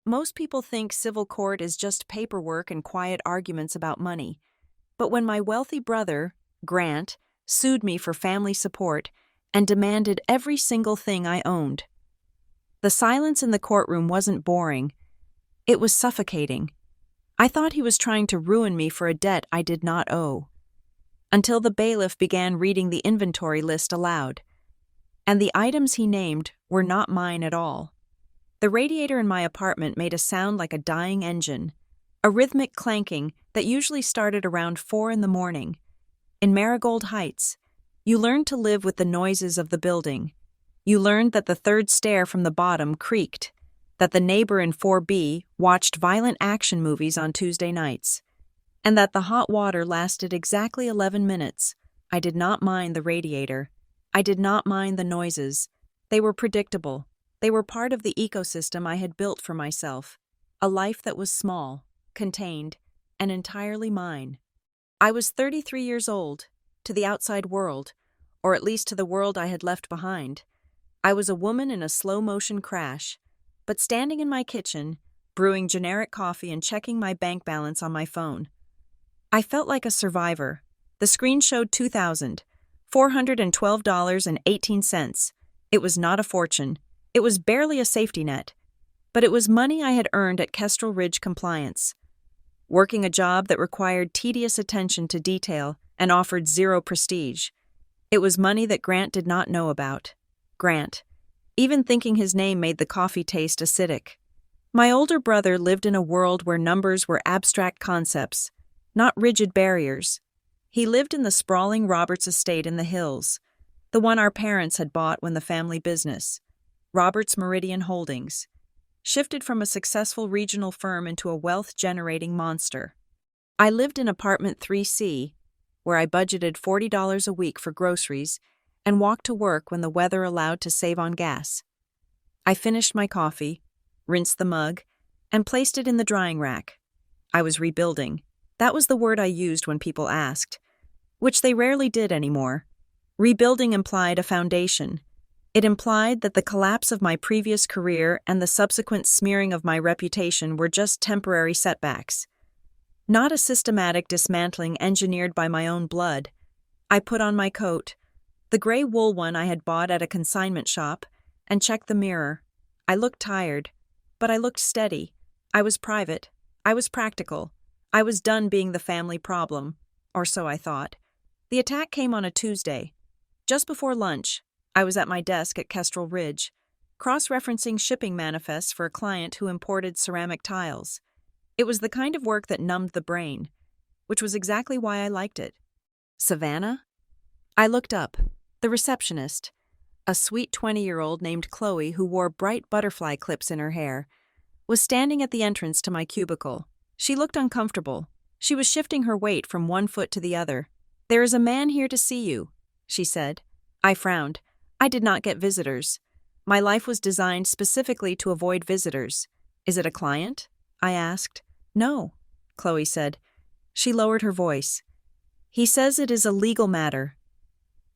most people think civil court is just paperwork and quiet arguments about money. But when my wealthy brother, Grant, sued me for family support and demanded every single thing I owned, the silence in the courtroom wasn't boring. It was suffocating. I thought he was trying to ruin me for a debt I did not owe. Until the bailiff began reading the inventory list aloud. And the items he named were not mine at all. The radiator in my apartment made a sound like a dying engine, a rhythmic clanking that usually started around 4 in the morning. In Marigold Heights, you learned to live with the noises of the building. You learned that the third stair from the bottom creaked, that the neighbor in 4B watched violent action movies on Tuesday nights, and that the hot water lasted exactly 11 minutes. I did not mind the radiator. I did not mind the noises. They were predictable. They were part of the ecosystem I had built for myself, a life that was small, contained, and entirely mine. I was 33 years old, to the outside world, or at least to the world I had left behind. I was a woman in a slow-motion crash, but standing in my kitchen, brewing generic coffee and checking my bank balance on my phone. I felt like a survivor. The screen showed $2,412.18. It was not a fortune. It was barely a safety net. But it was money I had earned at Kestrel Ridge Compliance, working a job that required tedious attention to detail and offered zero prestige. It was money that Grant did not know about. Grant. Even thinking his name made the coffee taste acidic. My older brother lived in a world where numbers were abstract concepts, not rigid barriers. He lived in the sprawling Roberts estate in the hills, the one our parents had bought when the family business, Roberts Meridian Holdings, shifted from a successful regional firm into a wealth-generating monster. I lived in apartment 3C, where I budgeted $40 a week for groceries and walked to work when the weather allowed to save on gas. I finished my coffee, rinsed the mug, and placed it in the drying rack. I was rebuilding. That was the word I used when people asked, which they rarely did anymore. Rebuilding implied a foundation. It implied that the collapse of my previous career and the subsequent smearing of my reputation were just temporary setbacks. Not a systematic dismantling engineered by my own blood. I put on my coat, the gray wool one I had bought at a consignment shop, and checked the mirror. I looked tired, but I looked steady. I was private. I was practical. I was done being the family problem, or so I thought. The attack came on a Tuesday. Just before lunch, I was at my desk at Kestrel Ridge, cross-referencing shipping manifests for a client who imported ceramic tiles. It was the kind of work that numbed the brain, which was exactly why I liked it. Savannah? I looked up. The receptionist, a sweet 20-year-old named Chloe who wore bright butterfly clips in her hair, was standing at the entrance to my cubicle. She looked uncomfortable. She was shifting her weight from one foot to the other. "There is a man here to see you," she said. I frowned. I did not get visitors. My life was designed specifically to avoid visitors. "Is it a client?" I asked. "No," Chloe said. She lowered her voice. "He says it is a legal matter."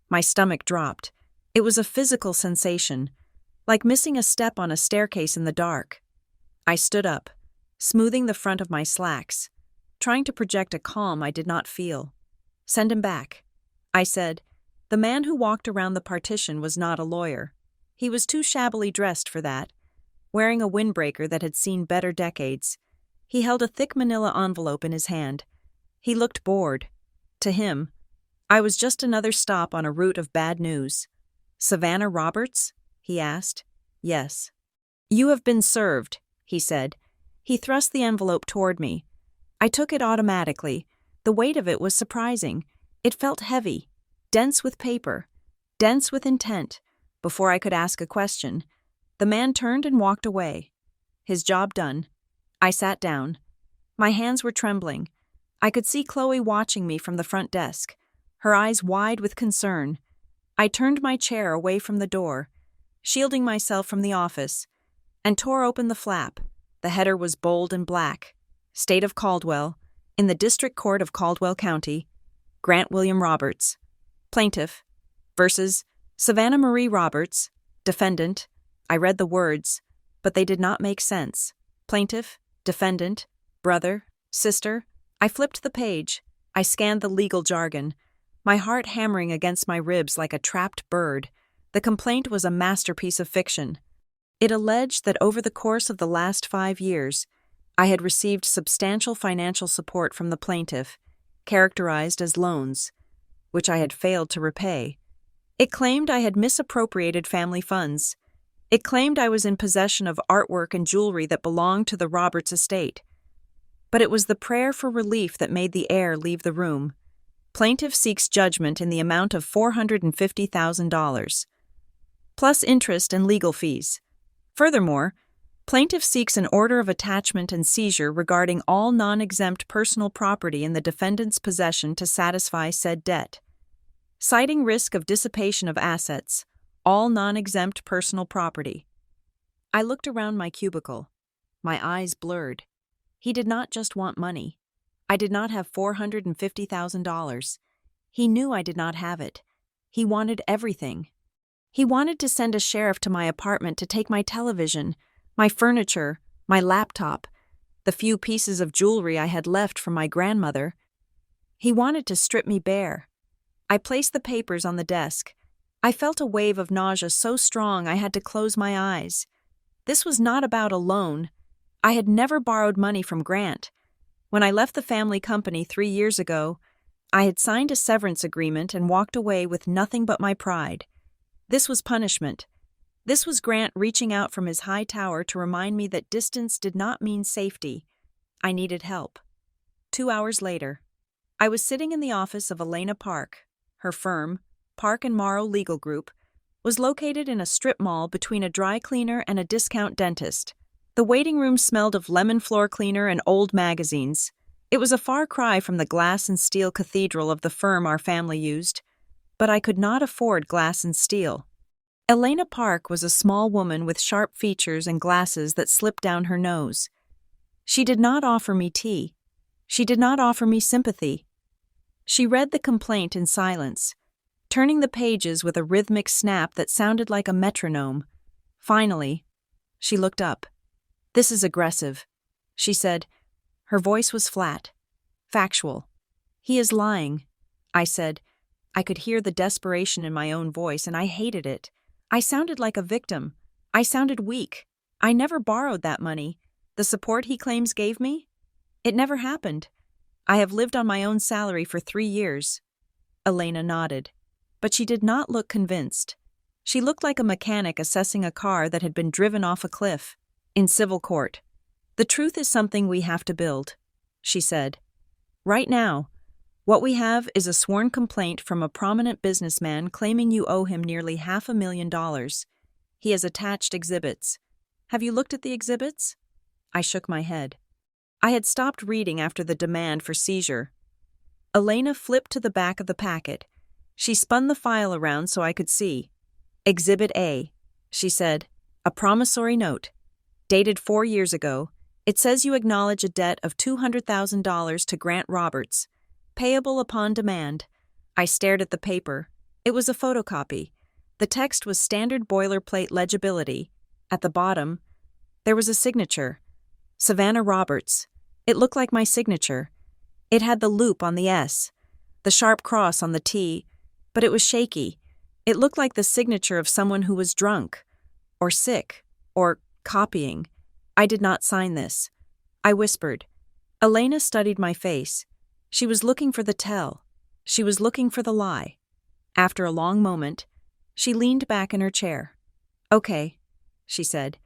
My stomach dropped. It was a physical sensation, like missing a step on a staircase in the dark. I stood up, smoothing the front of my slacks, trying to project a calm I did not feel. "Send him back," I said. The man who walked around the partition was not a lawyer. He was too shabbily dressed for that, wearing a windbreaker that had seen better decades. He held a thick manila envelope in his hand. He looked bored. To him, I was just another stop on a route of bad news. "Savannah Roberts?" he asked. "Yes." "You have been served," he said. He thrust the envelope toward me. I took it automatically. The weight of it was surprising. It felt heavy, dense with paper, dense with intent. Before I could ask a question, the man turned and walked away. His job done. I sat down. My hands were trembling. I could see Chloe watching me from the front desk, her eyes wide with concern. I turned my chair away from the door, shielding myself from the office, and tore open the flap. The header was bold and black. State of Caldwell, in the District Court of Caldwell County, Grant William Roberts, Plaintiff, versus Savannah Marie Roberts, Defendant. I read the words, but they did not make sense. Plaintiff, defendant, brother, sister. I flipped the page. I scanned the legal jargon, my heart hammering against my ribs like a trapped bird. The complaint was a masterpiece of fiction. It alleged that over the course of the last 5 years, I had received substantial financial support from the plaintiff, characterized as loans, which I had failed to repay. It claimed I had misappropriated family funds. It claimed I was in possession of artwork and jewelry that belonged to the Roberts estate. But it was the prayer for relief that made the air leave the room. Plaintiff seeks judgment in the amount of $450,000, plus interest and legal fees. Furthermore, plaintiff seeks an order of attachment and seizure regarding all non-exempt personal property in the defendant's possession to satisfy said debt. Citing risk of dissipation of assets, all non-exempt personal property. I looked around my cubicle. My eyes blurred. He did not just want money. I did not have $450,000. He knew I did not have it. He wanted everything. He wanted to send a sheriff to my apartment to take my television, my furniture, my laptop, the few pieces of jewelry I had left from my grandmother. He wanted to strip me bare. I placed the papers on the desk. I felt a wave of nausea so strong I had to close my eyes. This was not about a loan. I had never borrowed money from Grant. When I left the family company 3 years ago, I had signed a severance agreement and walked away with nothing but my pride. This was punishment. This was Grant reaching out from his high tower to remind me that distance did not mean safety. I needed help. 2 hours later, I was sitting in the office of Elena Park. Her firm, Park and Morrow Legal Group, was located in a strip mall between a dry cleaner and a discount dentist. The waiting room smelled of lemon floor cleaner and old magazines. It was a far cry from the glass and steel cathedral of the firm our family used, but I could not afford glass and steel. Elena Park was a small woman with sharp features and glasses that slipped down her nose. She did not offer me tea. She did not offer me sympathy. She read the complaint in silence, turning the pages with a rhythmic snap that sounded like a metronome. Finally, she looked up. "This is aggressive," she said. Her voice was flat, factual. "He is lying," I said. I could hear the desperation in my own voice, and I hated it. I sounded like a victim. I sounded weak. I never borrowed that money. The support he claims gave me? It never happened. I have lived on my own salary for 3 years. Elena nodded, but she did not look convinced. She looked like a mechanic assessing a car that had been driven off a cliff. In civil court, "The truth is something we have to build," she said. "Right now, what we have is a sworn complaint from a prominent businessman claiming you owe him nearly $500,000. He has attached exhibits. Have you looked at the exhibits?" I shook my head. I had stopped reading after the demand for seizure. Elena flipped to the back of the packet. She spun the file around so I could see. "Exhibit A," she said, "a promissory note. Dated 4 years ago, it says you acknowledge a debt of $200,000 to Grant Roberts, payable upon demand." I stared at the paper. It was a photocopy. The text was standard boilerplate legibility. At the bottom, there was a signature. Savannah Roberts. It looked like my signature. It had the loop on the S, the sharp cross on the T, but it was shaky. It looked like the signature of someone who was drunk, or sick, or copying. I did not sign this. I whispered. Elena studied my face. She was looking for the tell. She was looking for the lie. After a long moment, she leaned back in her chair. "Okay," she said.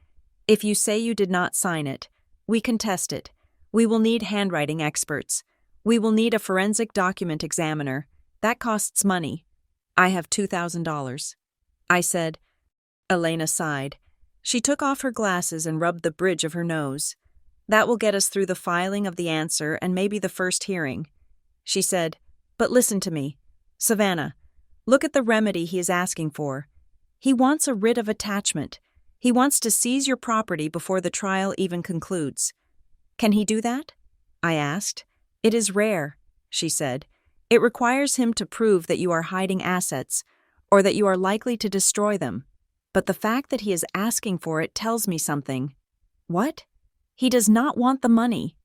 "If you say you did not sign it, we can test it. We will need handwriting experts. We will need a forensic document examiner. That costs money. I have $2,000. I said. Elena sighed. She took off her glasses and rubbed the bridge of her nose. "That will get us through the filing of the answer and maybe the first hearing." She said, "But listen to me. Savannah, look at the remedy he is asking for. He wants a writ of attachment. He wants to seize your property before the trial even concludes. Can he do that?" I asked. "It is rare," she said. "It requires him to prove that you are hiding assets, or that you are likely to destroy them. But the fact that he is asking for it tells me something." "What?" He does not want the money,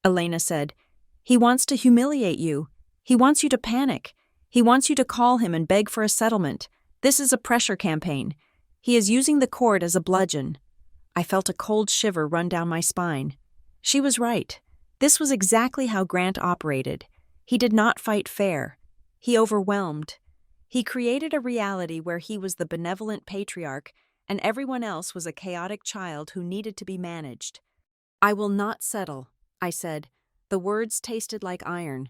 Elena said. He wants to humiliate you. He wants you to panic. He wants you to call him and beg for a settlement. This is a pressure campaign. He is using the court as a bludgeon. I felt a cold shiver run down my spine. She was right. This was exactly how Grant operated. He did not fight fair. He overwhelmed. He created a reality where he was the benevolent patriarch and everyone else was a chaotic child who needed to be managed. I will not settle, I said. The words tasted like iron.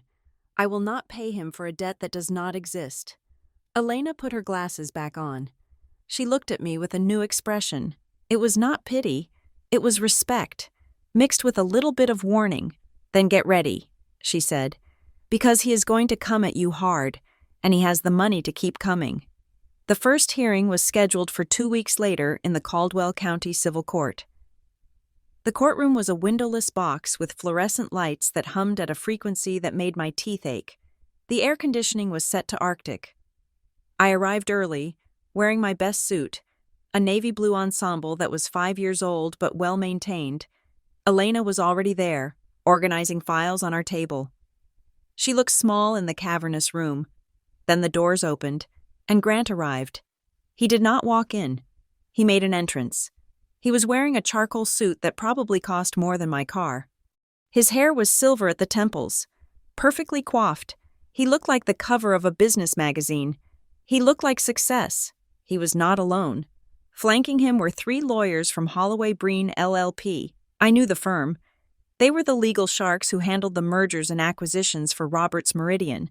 I will not pay him for a debt that does not exist. Elena put her glasses back on. She looked at me with a new expression. It was not pity, it was respect, mixed with a little bit of warning. Then get ready, she said, because he is going to come at you hard, and he has the money to keep coming. The first hearing was scheduled for 2 weeks later in the Caldwell County Civil Court. The courtroom was a windowless box with fluorescent lights that hummed at a frequency that made my teeth ache. The air conditioning was set to Arctic. I arrived early, wearing my best suit, a navy blue ensemble that was 5 years old but well-maintained. Elena was already there, organizing files on our table. She looked small in the cavernous room. Then the doors opened, and Grant arrived. He did not walk in. He made an entrance. He was wearing a charcoal suit that probably cost more than my car. His hair was silver at the temples, perfectly coiffed. He looked like the cover of a business magazine. He looked like success. He was not alone. Flanking him were 3 lawyers from Holloway Breen LLP. I knew the firm. They were the legal sharks who handled the mergers and acquisitions for Roberts Meridian.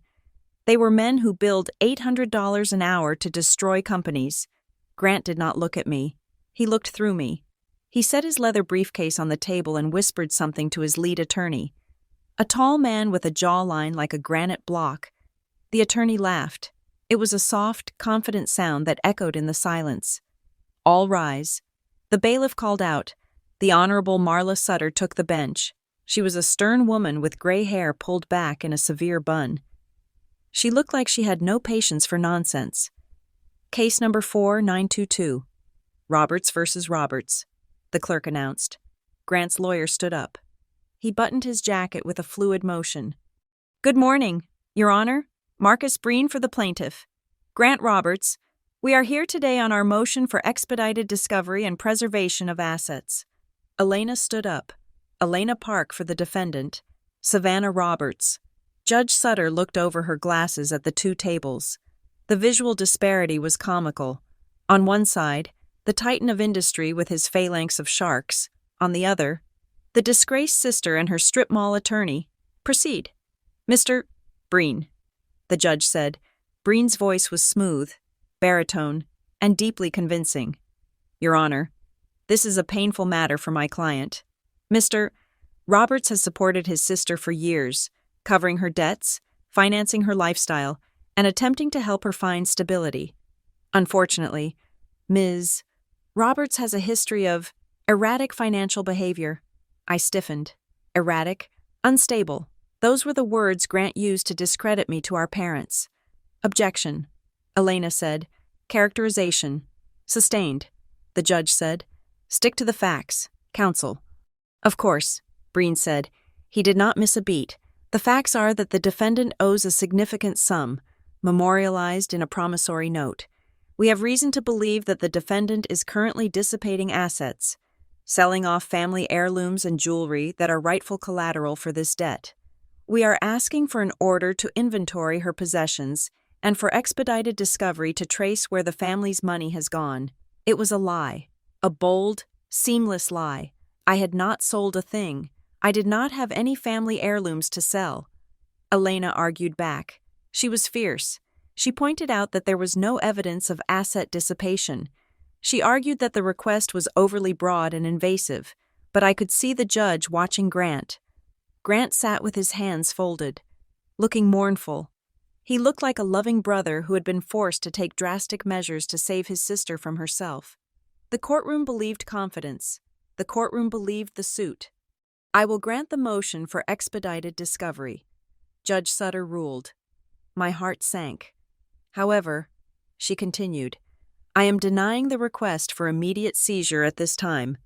They were men who billed $800 an hour to destroy companies. Grant did not look at me. He looked through me. He set his leather briefcase on the table and whispered something to his lead attorney, a tall man with a jawline like a granite block. The attorney laughed. It was a soft, confident sound that echoed in the silence. All rise. The bailiff called out. The Honorable Marla Sutter took the bench. She was a stern woman with gray hair pulled back in a severe bun. She looked like she had no patience for nonsense. Case number 4922. Roberts versus Roberts, the clerk announced. Grant's lawyer stood up. He buttoned his jacket with a fluid motion. Good morning, Your Honor. Marcus Breen for the plaintiff. Grant Roberts. We are here today on our motion for expedited discovery and preservation of assets. Elena stood up. Elena Park for the defendant. Savannah Roberts. Judge Sutter looked over her glasses at the 2 tables. The visual disparity was comical. On one side, the titan of industry with his phalanx of sharks. On the other, the disgraced sister and her strip mall attorney. Proceed. Mr. Breen, the judge said. Breen's voice was smooth, baritone, and deeply convincing. Your Honor, this is a painful matter for my client. Mr. Roberts has supported his sister for years, covering her debts, financing her lifestyle, and attempting to help her find stability. Unfortunately, Ms. Roberts has a history of erratic financial behavior. I stiffened. Erratic, unstable. Those were the words Grant used to discredit me to our parents. Objection, Elena said. Characterization. Sustained, the judge said. Stick to the facts, counsel. Of course, Breen said. He did not miss a beat. The facts are that the defendant owes a significant sum, memorialized in a promissory note. We have reason to believe that the defendant is currently dissipating assets, selling off family heirlooms and jewelry that are rightful collateral for this debt. We are asking for an order to inventory her possessions and for expedited discovery to trace where the family's money has gone. It was a lie, a bold, seamless lie. I had not sold a thing. I did not have any family heirlooms to sell. Elena argued back. She was fierce. She pointed out that there was no evidence of asset dissipation. She argued that the request was overly broad and invasive, but I could see the judge watching Grant. Grant sat with his hands folded, looking mournful. He looked like a loving brother who had been forced to take drastic measures to save his sister from herself. The courtroom believed confidence. The courtroom believed the suit. I will grant the motion for expedited discovery. Judge Sutter ruled. My heart sank. However, she continued, I am denying the request for immediate seizure at this time.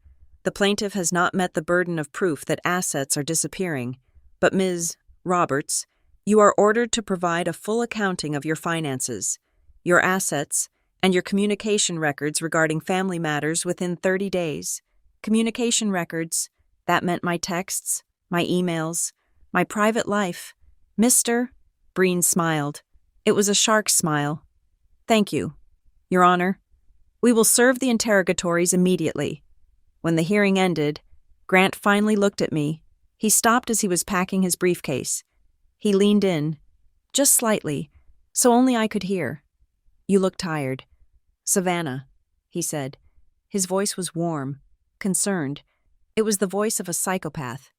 The plaintiff has not met the burden of proof that assets are disappearing, but Ms. Roberts, you are ordered to provide a full accounting of your finances, your assets, and your communication records regarding family matters within 30 days. Communication records, that meant my texts, my emails, my private life. Mr. Breen smiled. It was a shark's smile. Thank you, Your Honor. We will serve the interrogatories immediately. When the hearing ended, Grant finally looked at me. He stopped as he was packing his briefcase. He leaned in, just slightly, so only I could hear. You look tired. Savannah, he said. His voice was warm, concerned. It was the voice of a psychopath.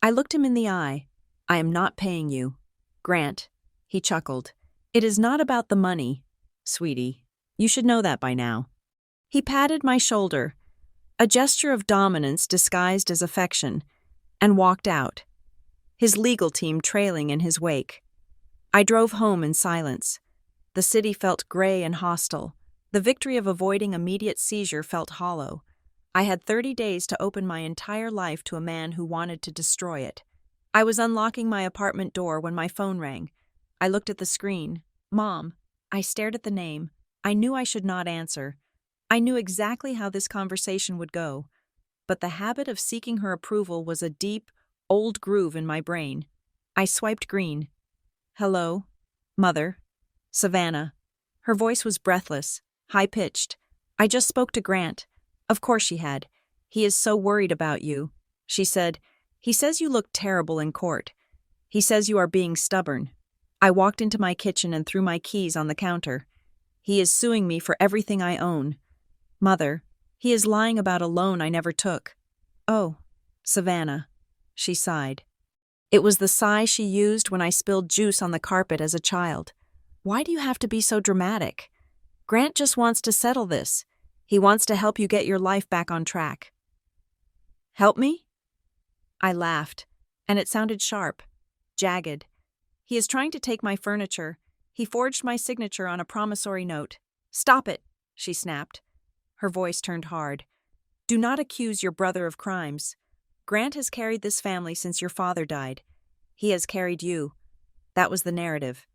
I looked him in the eye. I am not paying you. Grant, he chuckled. It is not about the money, sweetie. You should know that by now. He patted my shoulder, a gesture of dominance disguised as affection, and walked out, his legal team trailing in his wake. I drove home in silence. The city felt gray and hostile. The victory of avoiding immediate seizure felt hollow. I had 30 days to open my entire life to a man who wanted to destroy it. I was unlocking my apartment door when my phone rang. I looked at the screen. Mom. I stared at the name. I knew I should not answer. I knew exactly how this conversation would go. But the habit of seeking her approval was a deep, old groove in my brain. I swiped green. Hello, Mother. Savannah. Her voice was breathless, high-pitched. I just spoke to Grant. Of course she had. He is so worried about you. She said, he says you look terrible in court. He says you are being stubborn. I walked into my kitchen and threw my keys on the counter. He is suing me for everything I own. Mother, he is lying about a loan I never took. Oh, Savannah. She sighed. It was the sigh she used when I spilled juice on the carpet as a child. Why do you have to be so dramatic? Grant just wants to settle this. He wants to help you get your life back on track. Help me? I laughed, and it sounded sharp, jagged. He is trying to take my furniture. He forged my signature on a promissory note. Stop it, she snapped. Her voice turned hard. Do not accuse your brother of crimes. Grant has carried this family since your father died. He has carried you. That was the narrative.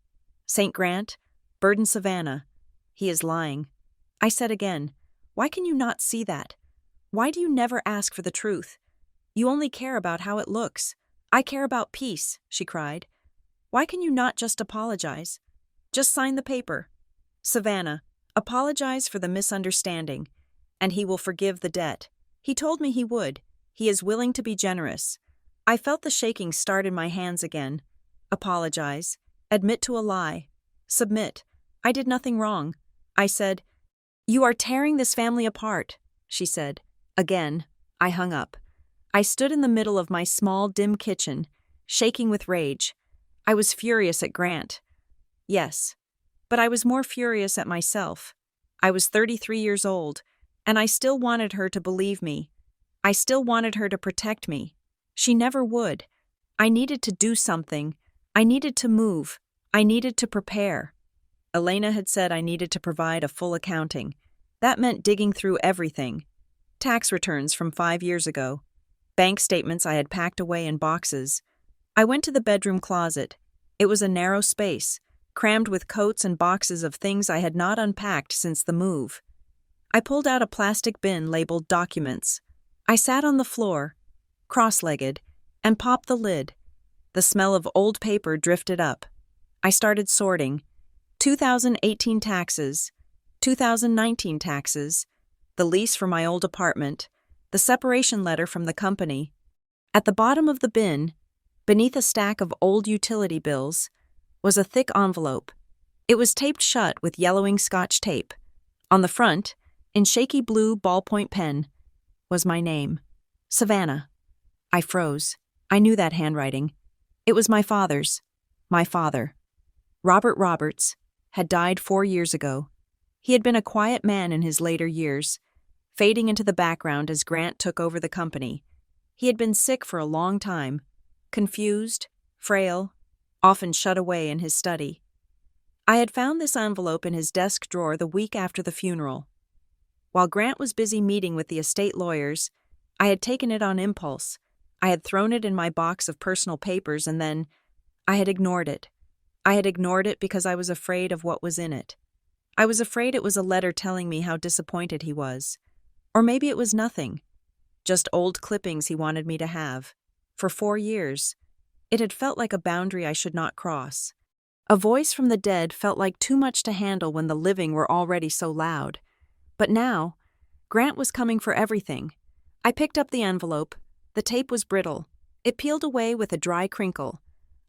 St. Grant, burden Savannah. He is lying. I said again, why can you not see that? Why do you never ask for the truth? You only care about how it looks. I care about peace, she cried. Why can you not just apologize? Just sign the paper. Savannah, apologize for the misunderstanding, and he will forgive the debt. He told me he would. He is willing to be generous. I felt the shaking start in my hands again. Apologize. Admit to a lie. Submit. I did nothing wrong. I said, you are tearing this family apart, she said. Again, I hung up. I stood in the middle of my small, dim kitchen, shaking with rage. I was furious at Grant. Yes, but I was more furious at myself. I was 33 years old, and I still wanted her to believe me. I still wanted her to protect me. She never would. I needed to do something. I needed to move. I needed to prepare. Elena had said I needed to provide a full accounting. That meant digging through everything. Tax returns from 5 years ago. Bank statements I had packed away in boxes. I went to the bedroom closet. It was a narrow space, crammed with coats and boxes of things I had not unpacked since the move. I pulled out a plastic bin labeled documents. I sat on the floor, cross-legged, and popped the lid. The smell of old paper drifted up. I started sorting. 2018 taxes, 2019 taxes, the lease for my old apartment, the separation letter from the company. At the bottom of the bin, beneath a stack of old utility bills, was a thick envelope. It was taped shut with yellowing Scotch tape. On the front, in shaky blue ballpoint pen, was my name, Savannah. I froze. I knew that handwriting. It was my father's. My father. Robert Roberts had died 4 years ago. He had been a quiet man in his later years, fading into the background as Grant took over the company. He had been sick for a long time, confused, frail, often shut away in his study. I had found this envelope in his desk drawer the week after the funeral. While Grant was busy meeting with the estate lawyers, I had taken it on impulse. I had thrown it in my box of personal papers and then I had ignored it. I had ignored it because I was afraid of what was in it. I was afraid it was a letter telling me how disappointed he was. Or maybe it was nothing. Just old clippings he wanted me to have. For 4 years. It had felt like a boundary I should not cross. A voice from the dead felt like too much to handle when the living were already so loud. But now, Grant was coming for everything. I picked up the envelope. The tape was brittle. It peeled away with a dry crinkle.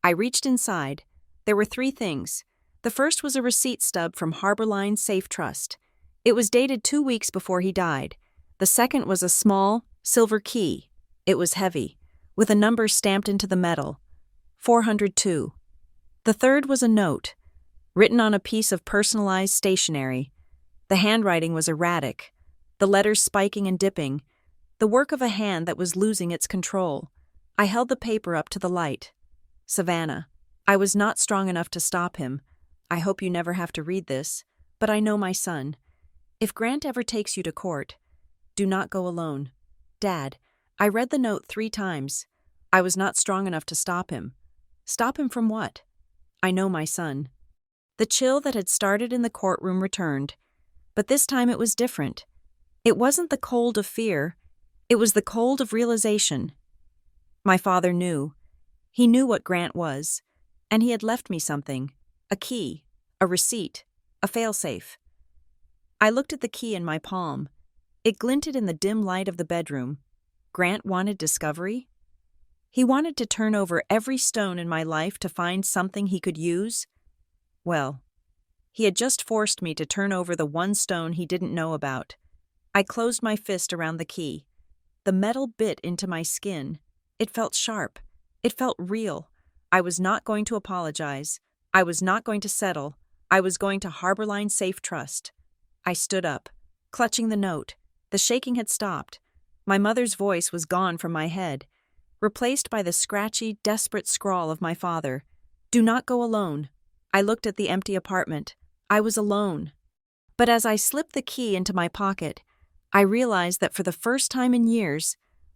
I reached inside. There were 3 things. The first was a receipt stub from Harborline Safe Trust. It was dated 2 weeks before he died. The second was a small, silver key. It was heavy, with a number stamped into the metal. 402. The third was a note, written on a piece of personalized stationery. The handwriting was erratic, the letters spiking and dipping, the work of a hand that was losing its control. I held the paper up to the light. Savannah, I was not strong enough to stop him. I hope you never have to read this, but I know my son. If Grant ever takes you to court, do not go alone. Dad, I read the note 3 times. I was not strong enough to stop him. Stop him from what? I know my son. The chill that had started in the courtroom returned, but this time it was different. It wasn't the cold of fear, it was the cold of realization. My father knew. He knew what Grant was, and he had left me something, a key, a receipt, a failsafe. I looked at the key in my palm. It glinted in the dim light of the bedroom. Grant wanted discovery? He wanted to turn over every stone in my life to find something he could use? Well, he had just forced me to turn over the one stone he didn't know about. I closed my fist around the key. The metal bit into my skin. It felt sharp. It felt real. I was not going to apologize. I was not going to settle. I was going to Harborline Safe Trust. I stood up, clutching the note. The shaking had stopped. My mother's voice was gone from my head, replaced by the scratchy, desperate scrawl of my father. Do not go alone. I looked at the empty apartment. I was alone. But as I slipped the key into my pocket, I realized that for the first time in years,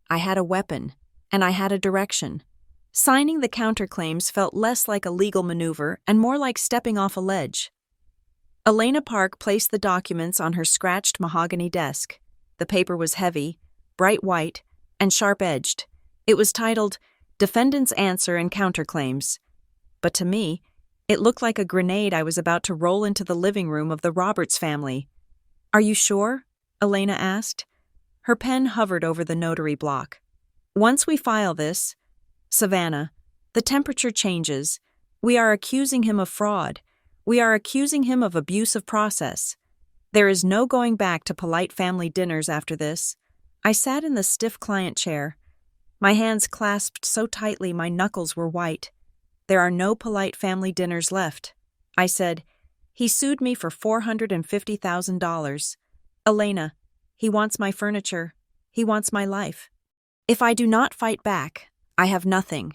I had a weapon, and I had a direction. Signing the counterclaims felt less like a legal maneuver and more like stepping off a ledge. Elena Park placed the documents on her scratched mahogany desk. The paper was heavy, bright white, and sharp-edged. It was titled, Defendant's Answer and Counterclaims. But to me, it looked like a grenade I was about to roll into the living room of the Roberts family. Are you sure? Elena asked. Her pen hovered over the notary block. Once we file this, Savannah, the temperature changes. We are accusing him of fraud. We are accusing him of abuse of process. There is no going back to polite family dinners after this. I sat in the stiff client chair. My hands clasped so tightly my knuckles were white. There are no polite family dinners left. I said, he sued me for $450,000. Elena, he wants my furniture. He wants my life. If I do not fight back, I have nothing.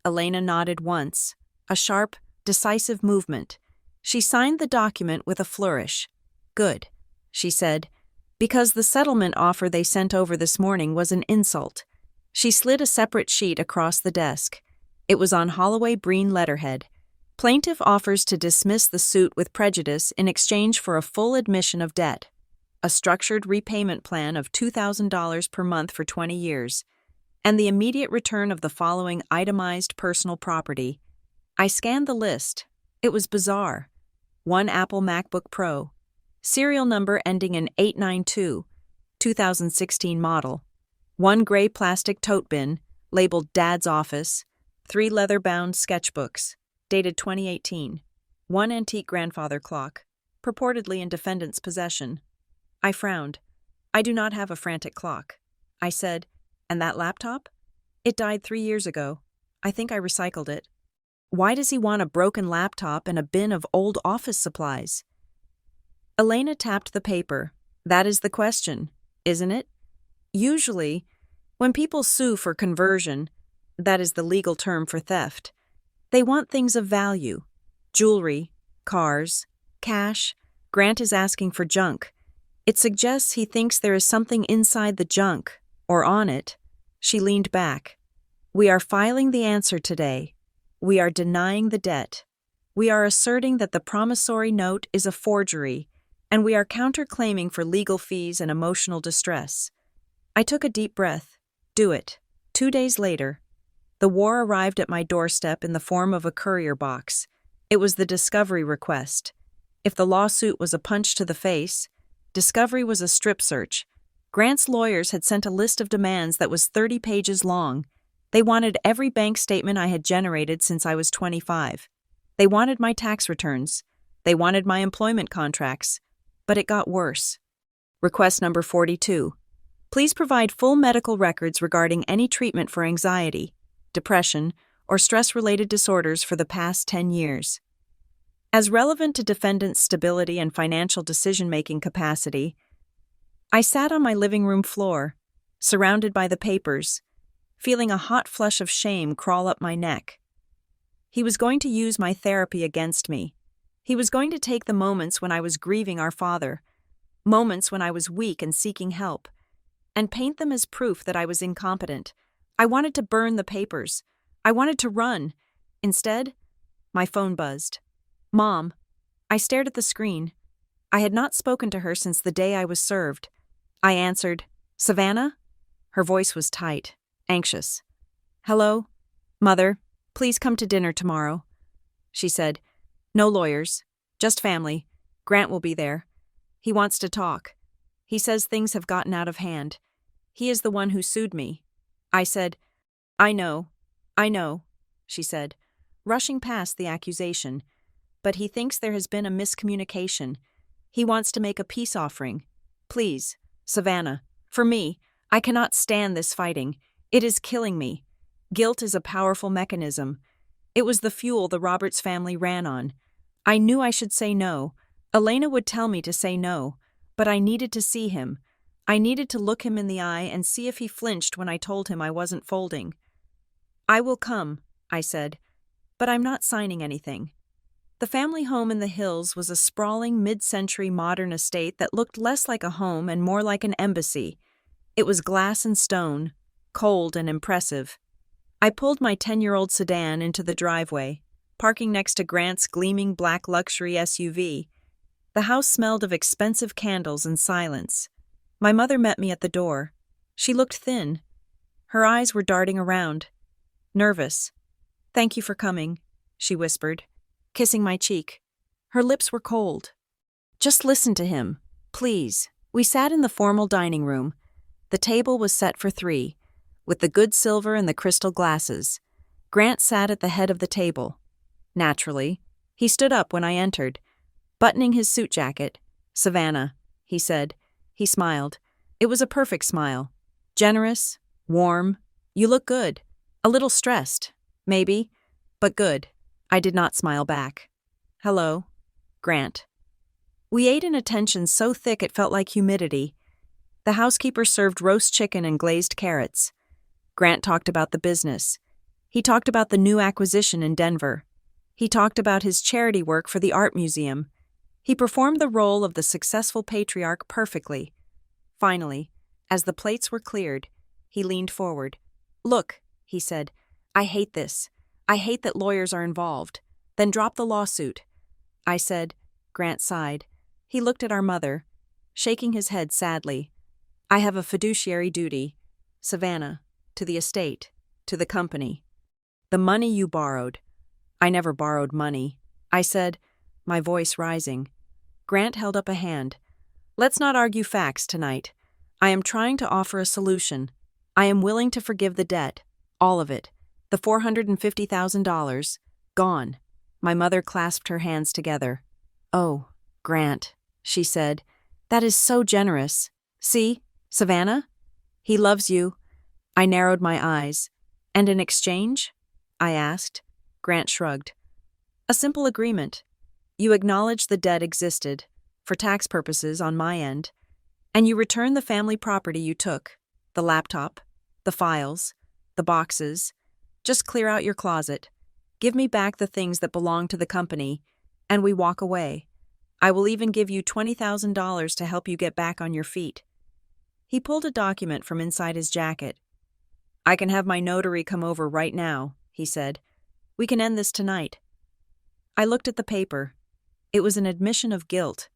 Elena nodded once, a sharp, decisive movement. She signed the document with a flourish. Good, she said, because the settlement offer they sent over this morning was an insult. She slid a separate sheet across the desk. It was on Holloway Breen letterhead. Plaintiff offers to dismiss the suit with prejudice in exchange for a full admission of debt. A structured repayment plan of $2,000 per month for 20 years, and the immediate return of the following itemized personal property. I scanned the list. It was bizarre. 1 Apple MacBook Pro, serial number ending in 892, 2016 model. 1 gray plastic tote bin, labeled Dad's Office. 3 leather-bound sketchbooks, dated 2018. 1 antique grandfather clock, purportedly in defendant's possession. I frowned. I do not have a frantic clock. I said, and that laptop? It died 3 years ago. I think I recycled it. Why does he want a broken laptop and a bin of old office supplies? Elena tapped the paper. That is the question, isn't it? Usually, when people sue for conversion, that is the legal term for theft, they want things of value. Jewelry, cars, cash. Grant is asking for junk. It suggests he thinks there is something inside the junk, or on it, she leaned back. We are filing the answer today. We are denying the debt. We are asserting that the promissory note is a forgery, and we are counterclaiming for legal fees and emotional distress. I took a deep breath. Do it. 2 days later, the war arrived at my doorstep in the form of a courier box. It was the discovery request. If the lawsuit was a punch to the face, discovery was a strip search. Grant's lawyers had sent a list of demands that was 30 pages long. They wanted every bank statement I had generated since I was 25. They wanted my tax returns. They wanted my employment contracts. But it got worse. Request number 42. Please provide full medical records regarding any treatment for anxiety, depression, or stress-related disorders for the past 10 years. As relevant to defendant's stability and financial decision-making capacity, I sat on my living room floor, surrounded by the papers, feeling a hot flush of shame crawl up my neck. He was going to use my therapy against me. He was going to take the moments when I was grieving our father, moments when I was weak and seeking help, and paint them as proof that I was incompetent. I wanted to burn the papers. I wanted to run. Instead, my phone buzzed. Mom. I stared at the screen. I had not spoken to her since the day I was served. I answered, Savannah? Her voice was tight, anxious. Hello? Mother, please come to dinner tomorrow. She said, No lawyers, just family. Grant will be there. He wants to talk. He says things have gotten out of hand. He is the one who sued me. I said, I know, she said, rushing past the accusation. But he thinks there has been a miscommunication. He wants to make a peace offering. Please, Savannah, for me, I cannot stand this fighting. It is killing me. Guilt is a powerful mechanism. It was the fuel the Roberts family ran on. I knew I should say no. Elena would tell me to say no, but I needed to see him. I needed to look him in the eye and see if he flinched when I told him I wasn't folding. I will come, I said, but I'm not signing anything. The family home in the hills was a sprawling mid-century modern estate that looked less like a home and more like an embassy. It was glass and stone, cold and impressive. I pulled my 10-year-old sedan into the driveway, parking next to Grant's gleaming black luxury SUV. The house smelled of expensive candles and silence. My mother met me at the door. She looked thin. Her eyes were darting around. Nervous. Thank you for coming, she whispered, kissing my cheek. Her lips were cold. Just listen to him, please. We sat in the formal dining room. The table was set for 3, with the good silver and the crystal glasses. Grant sat at the head of the table. Naturally, he stood up when I entered, buttoning his suit jacket. Savannah, he said. He smiled. It was a perfect smile. Generous, warm. You look good. A little stressed, maybe, but good. I did not smile back. Hello, Grant. We ate in a tension so thick it felt like humidity. The housekeeper served roast chicken and glazed carrots. Grant talked about the business. He talked about the new acquisition in Denver. He talked about his charity work for the art museum. He performed the role of the successful patriarch perfectly. Finally, as the plates were cleared, he leaned forward. Look, he said, I hate this. I hate that lawyers are involved. Then drop the lawsuit. I said. Grant sighed. He looked at our mother, shaking his head sadly. I have a fiduciary duty, Savannah, to the estate, to the company. The money you borrowed. I never borrowed money, I said, my voice rising. Grant held up a hand. Let's not argue facts tonight. I am trying to offer a solution. I am willing to forgive the debt, all of it. The $450,000, gone. My mother clasped her hands together. Oh, Grant, she said, that is so generous. See, Savannah? He loves you. I narrowed my eyes. And in exchange? I asked. Grant shrugged. A simple agreement. You acknowledge the debt existed, for tax purposes on my end, and you return the family property you took, the laptop, the files, the boxes. Just clear out your closet. Give me back the things that belong to the company, and we walk away. I will even give you $20,000 to help you get back on your feet. He pulled a document from inside his jacket. "I can have my notary come over right now," he said. "We can end this tonight." I looked at the paper. It was an admission of guilt.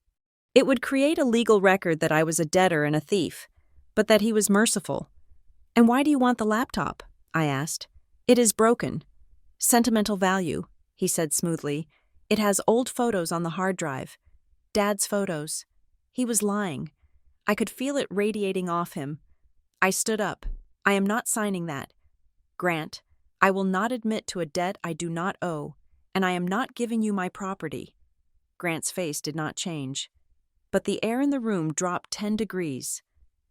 It would create a legal record that I was a debtor and a thief, but that he was merciful. "And why do you want the laptop?" I asked. "It is broken." "Sentimental value," he said smoothly. "It has old photos on the hard drive. Dad's photos." He was lying. I could feel it radiating off him. I stood up. "I am not signing that. Grant, I will not admit to a debt I do not owe, and I am not giving you my property." Grant's face did not change, but the air in the room dropped 10 degrees.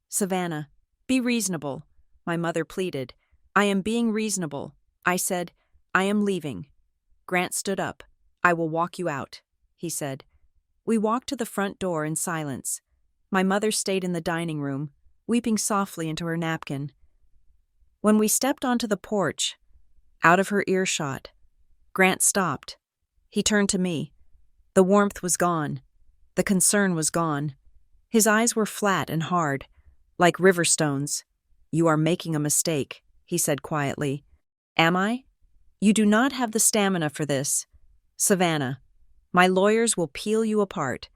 "Savannah, be reasonable," my mother pleaded. "I am being reasonable." I said, "I am leaving." Grant stood up. "I will walk you out," he said. We walked to the front door in silence. My mother stayed in the dining room, weeping softly into her napkin. When we stepped onto the porch, out of her earshot, Grant stopped. He turned to me. The warmth was gone. The concern was gone. His eyes were flat and hard, like river stones. "You are making a mistake," he said quietly. "Am I? You do not have the stamina for this. Savannah, my lawyers will peel you apart.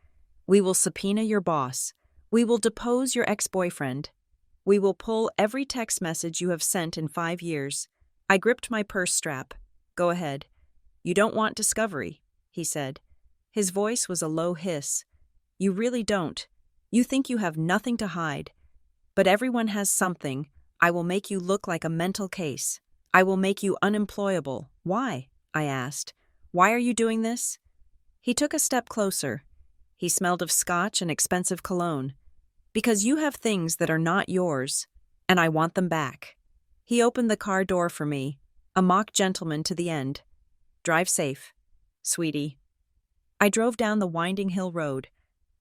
We will subpoena your boss. We will depose your ex-boyfriend. We will pull every text message you have sent in 5 years." I gripped my purse strap. "Go ahead. You don't want discovery," he said. His voice was a low hiss. "You really don't. You think you have nothing to hide. But everyone has something. I will make you look like a mental case. I will make you unemployable." "Why?" I asked. "Why are you doing this?" He took a step closer. He smelled of scotch and expensive cologne. "Because you have things that are not yours, and I want them back." He opened the car door for me, a mock gentleman to the end. "Drive safe, sweetie." I drove down the winding hill road,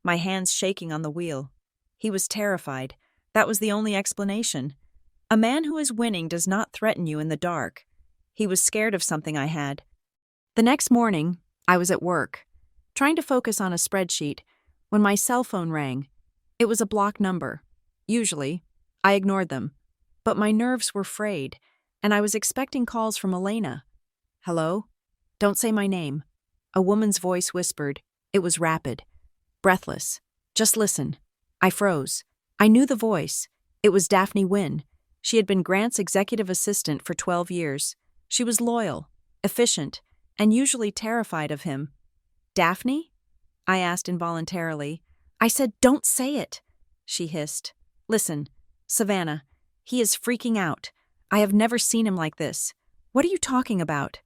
my hands shaking on the wheel. He was terrified. That was the only explanation. A man who is winning does not threaten you in the dark. He was scared of something I had. The next morning, I was at work, trying to focus on a spreadsheet, when my cell phone rang. It was a blocked number. Usually, I ignored them. But my nerves were frayed, and I was expecting calls from Elena. "Hello? Don't say my name." A woman's voice whispered. It was rapid, breathless. "Just listen." I froze. I knew the voice. It was Daphne Wynne. She had been Grant's executive assistant for 12 years. She was loyal, efficient, and usually terrified of him. "Daphne?" I asked involuntarily. I said, "Don't say it," she hissed. "Listen, Savannah, he is freaking out. I have never seen him like this." "What are you talking about?"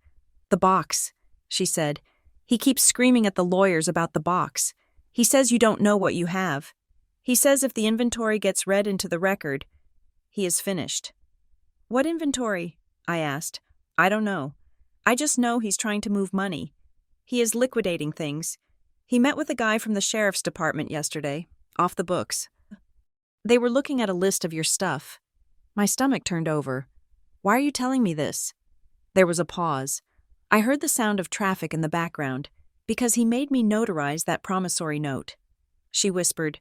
"The box," she said. "He keeps screaming at the lawyers about the box. He says you don't know what you have. He says if the inventory gets read into the record, he is finished." "What inventory?" I asked. "I don't know. I just know he's trying to move money. He is liquidating things. He met with a guy from the sheriff's department yesterday, off the books. They were looking at a list of your stuff." My stomach turned over. "Why are you telling me this?" There was a pause. I heard the sound of traffic in the background, because he made me notarize that promissory note. She whispered,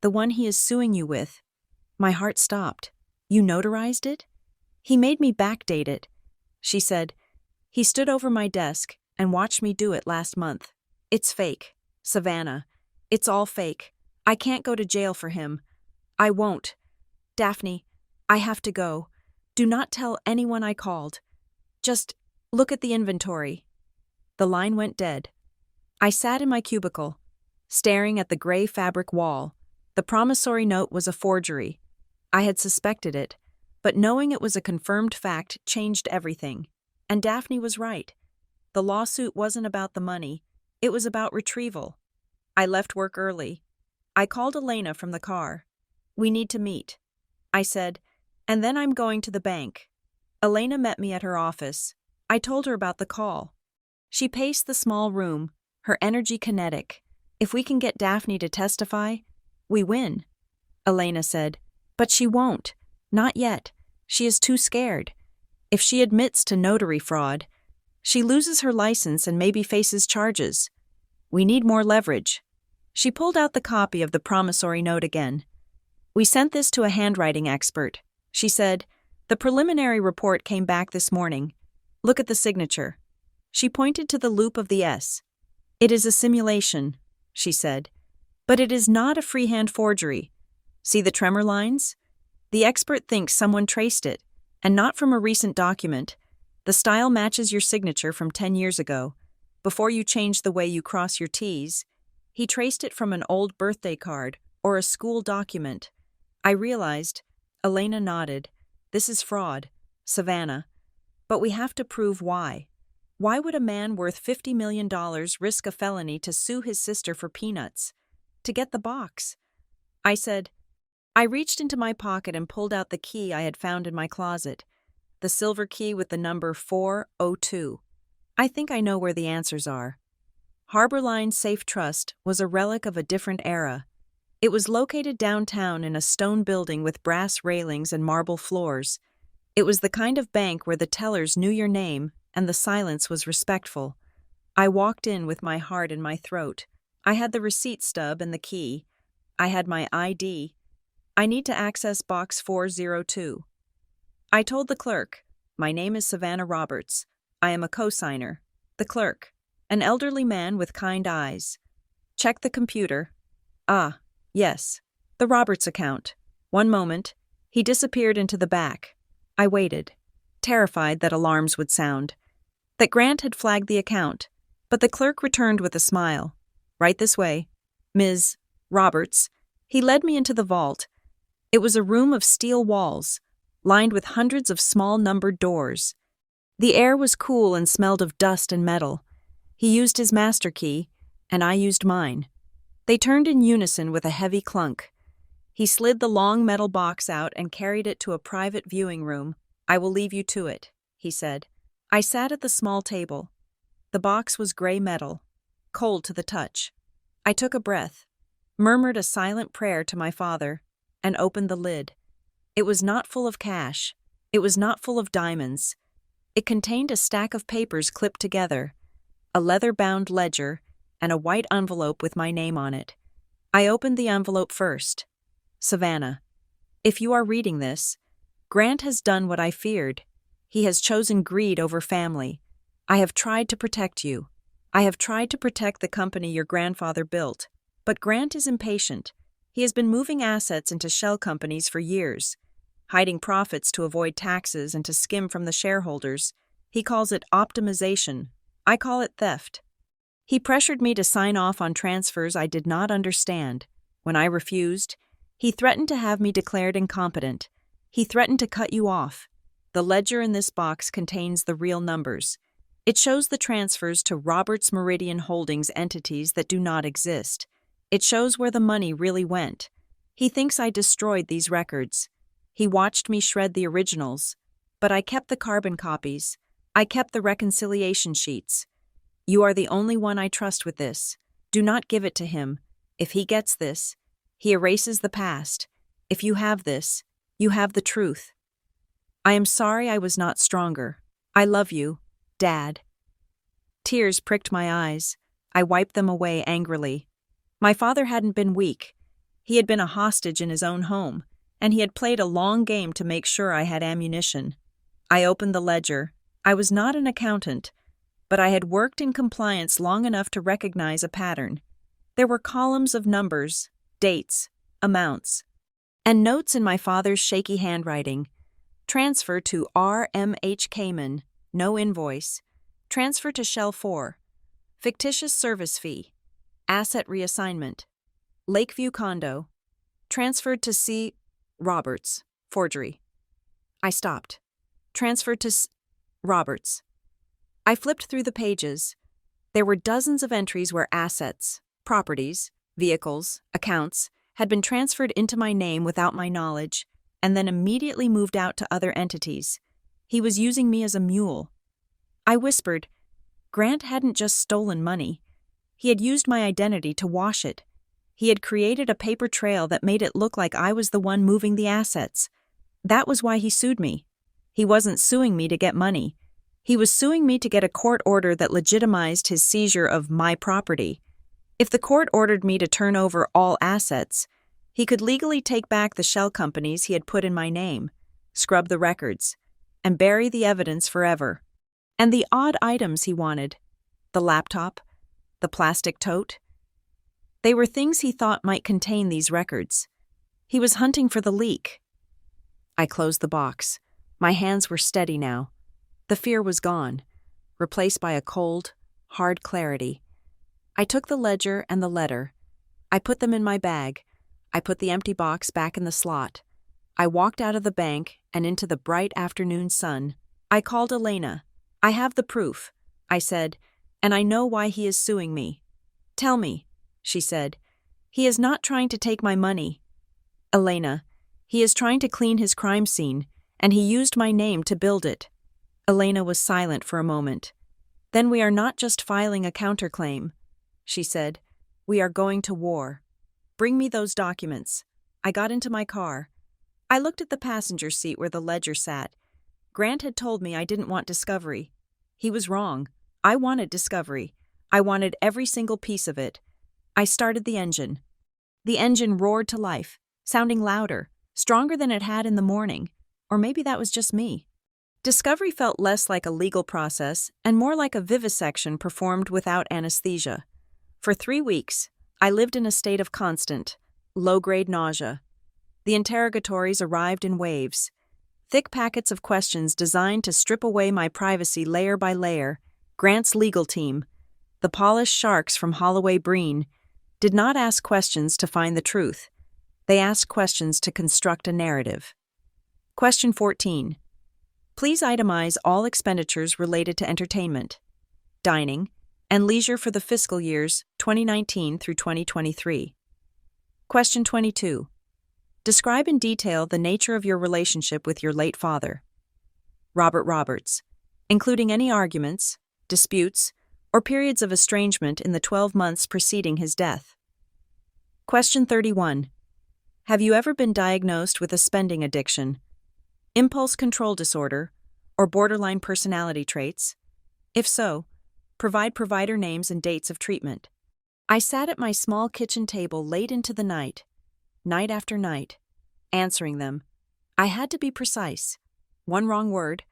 "The one he is suing you with." My heart stopped. "You notarized it?" "He made me backdate it." She said, "He stood over my desk and watched me do it last month. It's fake, Savannah. It's all fake. I can't go to jail for him. I won't. Daphne, I have to go. Do not tell anyone I called. Just look at the inventory." The line went dead. I sat in my cubicle, staring at the gray fabric wall. The promissory note was a forgery. I had suspected it, but knowing it was a confirmed fact changed everything. And Daphne was right. The lawsuit wasn't about the money. It was about retrieval. I left work early. I called Elena from the car. "We need to meet," I said, "and then I'm going to the bank." Elena met me at her office. I told her about the call. She paced the small room, her energy kinetic. "If we can get Daphne to testify, we win," Elena said. "But she won't. Not yet. She is too scared. If she admits to notary fraud, she loses her license and maybe faces charges. We need more leverage." She pulled out the copy of the promissory note again. We sent this to a handwriting expert. She said, "The preliminary report came back this morning. Look at the signature." She pointed to the loop of the S. "It is a simulation," she said, "but it is not a freehand forgery. See the tremor lines? The expert thinks someone traced it, and not from a recent document. The style matches your signature from 10 years ago. Before you changed the way you cross your T's, he traced it from an old birthday card or a school document." I realized. Elena nodded. "This is fraud, Savannah. But we have to prove why. Why would a man worth $50 million risk a felony to sue his sister for peanuts? To get the box?" I said. I reached into my pocket and pulled out the key I had found in my closet, the silver key with the number 402. "I think I know where the answers are." Harborline Safe Trust was a relic of a different era. It was located downtown in a stone building with brass railings and marble floors. It was the kind of bank where the tellers knew your name and the silence was respectful. I walked in with my heart in my throat. I had the receipt stub and the key. I had my ID. "I need to access box 402. I told the clerk, "My name is Savannah Roberts. I am a co-signer." The clerk, an elderly man with kind eyes. "Check the computer." "Ah, yes. The Roberts account. One moment." He disappeared into the back. I waited, terrified that alarms would sound, that Grant had flagged the account, but the clerk returned with a smile. "Right this way, Ms. Roberts." He led me into the vault. It was a room of steel walls, lined with hundreds of small numbered doors. The air was cool and smelled of dust and metal. He used his master key, and I used mine. They turned in unison with a heavy clunk. He slid the long metal box out and carried it to a private viewing room. "I will leave you to it," he said. I sat at the small table. The box was gray metal, cold to the touch. I took a breath, murmured a silent prayer to my father, and opened the lid. It was not full of cash. It was not full of diamonds. It contained a stack of papers clipped together, a leather-bound ledger, and a white envelope with my name on it. I opened the envelope first. "Savannah, if you are reading this, Grant has done what I feared. He has chosen greed over family. I have tried to protect you. I have tried to protect the company your grandfather built. But Grant is impatient. He has been moving assets into shell companies for years, hiding profits to avoid taxes and to skim from the shareholders. He calls it optimization. I call it theft. He pressured me to sign off on transfers I did not understand. When I refused, he threatened to have me declared incompetent. He threatened to cut you off. The ledger in this box contains the real numbers. It shows the transfers to Roberts Meridian Holdings entities that do not exist. It shows where the money really went. He thinks I destroyed these records. He watched me shred the originals, but I kept the carbon copies. I kept the reconciliation sheets. You are the only one I trust with this. Do not give it to him. If he gets this, he erases the past. If you have this, you have the truth. I am sorry I was not stronger. I love you, Dad. Tears pricked my eyes. I wiped them away angrily. My father hadn't been weak. He had been a hostage in his own home, and he had played a long game to make sure I had ammunition. I opened the ledger. I was not an accountant, but I had worked in compliance long enough to recognize a pattern. There were columns of numbers, dates, amounts, and notes in my father's shaky handwriting. Transfer to R.M.H. Cayman, no invoice. Transfer to Shell 4. Fictitious service fee. Asset reassignment. Lakeview condo. Transferred to C. Roberts. Forgery. I stopped. Transferred to Roberts. I flipped through the pages. There were dozens of entries where assets, properties, vehicles, accounts had been transferred into my name without my knowledge and then immediately moved out to other entities. He was using me as a mule. I whispered, Grant hadn't just stolen money. He had used my identity to wash it. He had created a paper trail that made it look like I was the one moving the assets. That was why he sued me. He wasn't suing me to get money. He was suing me to get a court order that legitimized his seizure of my property. If the court ordered me to turn over all assets, He could legally take back the shell companies he had put in my name, scrub the records, and bury the evidence forever. And the odd items he wanted, the laptop, the plastic tote, they were things he thought might contain these records. He was hunting for the leak. I closed the box. My hands were steady now. The fear was gone, replaced by a cold, hard clarity. I took the ledger and the letter. I put them in my bag. I put the empty box back in the slot. I walked out of the bank and into the bright afternoon sun. I called Elena. "I have the proof," I said, "and I know why he is suing me." "Tell me," she said. "He is not trying to take my money." "Elena, he is trying to clean his crime scene, and he used my name to build it." Elena was silent for a moment. "Then we are not just filing a counterclaim," she said. "We are going to war. Bring me those documents." I got into my car. I looked at the passenger seat where the ledger sat. Grant had told me I didn't want discovery. He was wrong. I wanted discovery. I wanted every single piece of it. I started the engine. The engine roared to life, sounding louder, stronger than it had in the morning. Or maybe that was just me. Discovery felt less like a legal process and more like a vivisection performed without anesthesia. For 3 weeks, I lived in a state of constant, low-grade nausea. The interrogatories arrived in waves. Thick packets of questions designed to strip away my privacy layer by layer. Grant's legal team, the polished sharks from Holloway Breen, did not ask questions to find the truth. They asked questions to construct a narrative. Question 14. Please itemize all expenditures related to entertainment, dining, and leisure for the fiscal years 2019 through 2023. Question 22. Describe in detail the nature of your relationship with your late father, Robert Roberts, including any arguments, disputes, or periods of estrangement in the 12 months preceding his death. Question 31. Have you ever been diagnosed with a spending addiction, impulse control disorder, or borderline personality traits? If so, provide provider names and dates of treatment. I sat at my small kitchen table late into the night after night, answering them. I had to be precise. One wrong word,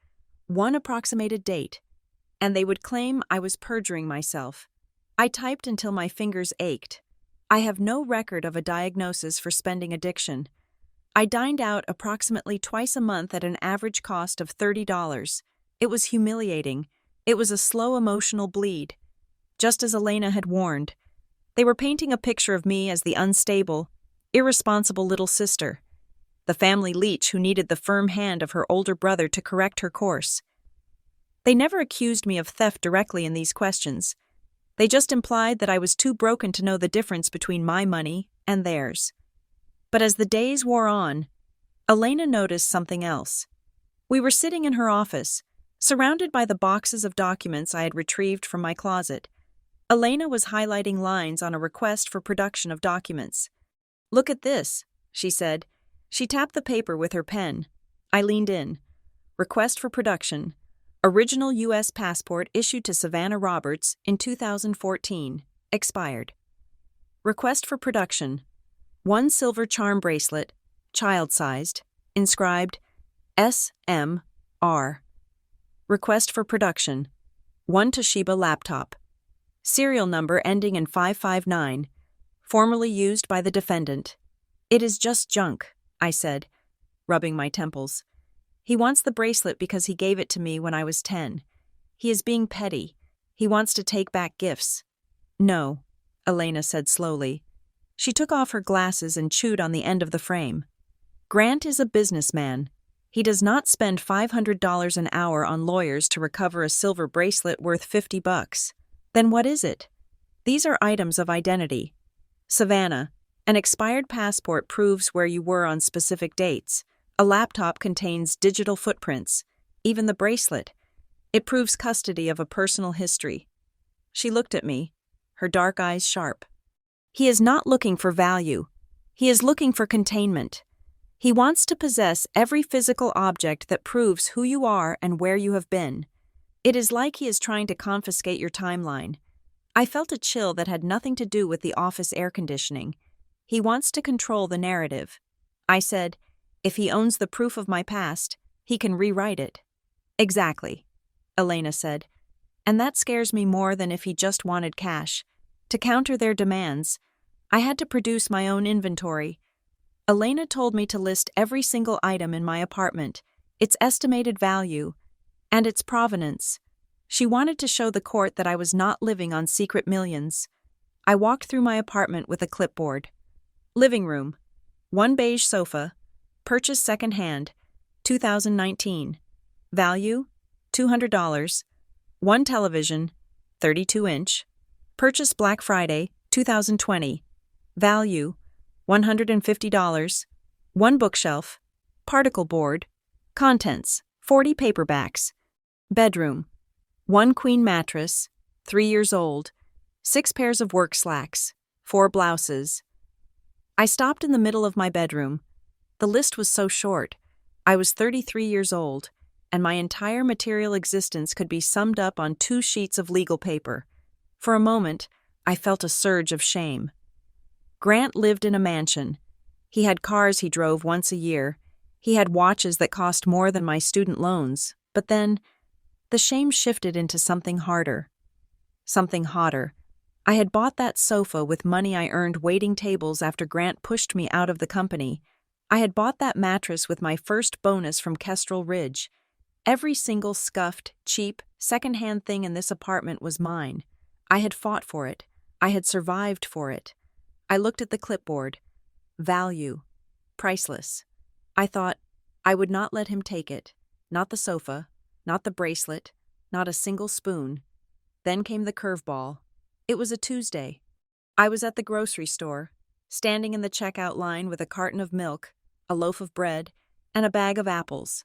one approximated date, and they would claim I was perjuring myself. I typed until my fingers ached. I have no record of a diagnosis for spending addiction. I dined out approximately twice a month at an average cost of $30. It was humiliating. It was a slow emotional bleed. Just as Elena had warned, they were painting a picture of me as the unstable, irresponsible little sister, the family leech who needed the firm hand of her older brother to correct her course. They never accused me of theft directly in these questions. They just implied that I was too broken to know the difference between my money and theirs. But as the days wore on, Elena noticed something else. We were sitting in her office, surrounded by the boxes of documents I had retrieved from my closet. Elena was highlighting lines on a request for production of documents. "Look at this," she said. She tapped the paper with her pen. I leaned in. Request for production. Original U.S. passport issued to Savannah Roberts in 2014. Expired. Request for production. 1 silver charm bracelet, child-sized, inscribed S.M.R. Request for production. 1 Toshiba laptop. Serial number ending in 559. Formerly used by the defendant. "It is just junk," I said, rubbing my temples. "He wants the bracelet because he gave it to me when I was 10. He is being petty. He wants to take back gifts." "No," Elena said slowly. She took off her glasses and chewed on the end of the frame. "Grant is a businessman. He does not spend $500 an hour on lawyers to recover a silver bracelet worth $50. Then what is it? These are items of identity. Savannah, an expired passport proves where you were on specific dates. A laptop contains digital footprints. Even the bracelet. It proves custody of a personal history." She looked at me, her dark eyes sharp. "He is not looking for value. He is looking for containment. He wants to possess every physical object that proves who you are and where you have been. It is like he is trying to confiscate your timeline." I felt a chill that had nothing to do with the office air conditioning. He wants to control the narrative. I said, if he owns the proof of my past, he can rewrite it. Exactly, Elena said. And that scares me more than if he just wanted cash. To counter their demands, I had to produce my own inventory. Elena told me to list every single item in my apartment, its estimated value, and its provenance. She wanted to show the court that I was not living on secret millions. I walked through my apartment with a clipboard. Living room. 1 beige sofa. Purchased second-hand. 2019. Value? $200. 1 television. 32-inch. Purchased Black Friday, 2020. Value? $150. 1 bookshelf. Particle board. Contents: 40 paperbacks. Bedroom. 1 queen mattress. 3 years old. 6 pairs of work slacks. 4 blouses. I stopped in the middle of my bedroom. The list was so short. I was 33 years old, and my entire material existence could be summed up on 2 sheets of legal paper. For a moment, I felt a surge of shame. Grant lived in a mansion. He had cars he drove once a year. He had watches that cost more than my student loans. But then, the shame shifted into something harder. Something hotter. I had bought that sofa with money I earned waiting tables after Grant pushed me out of the company. I had bought that mattress with my first bonus from Kestrel Ridge. Every single scuffed, cheap, second-hand thing in this apartment was mine. I had fought for it. I had survived for it. I looked at the clipboard. Value. Priceless. I thought, I would not let him take it. Not the sofa, not the bracelet, not a single spoon. Then came the curveball. It was a Tuesday. I was at the grocery store, standing in the checkout line with a carton of milk, a loaf of bread, and a bag of apples.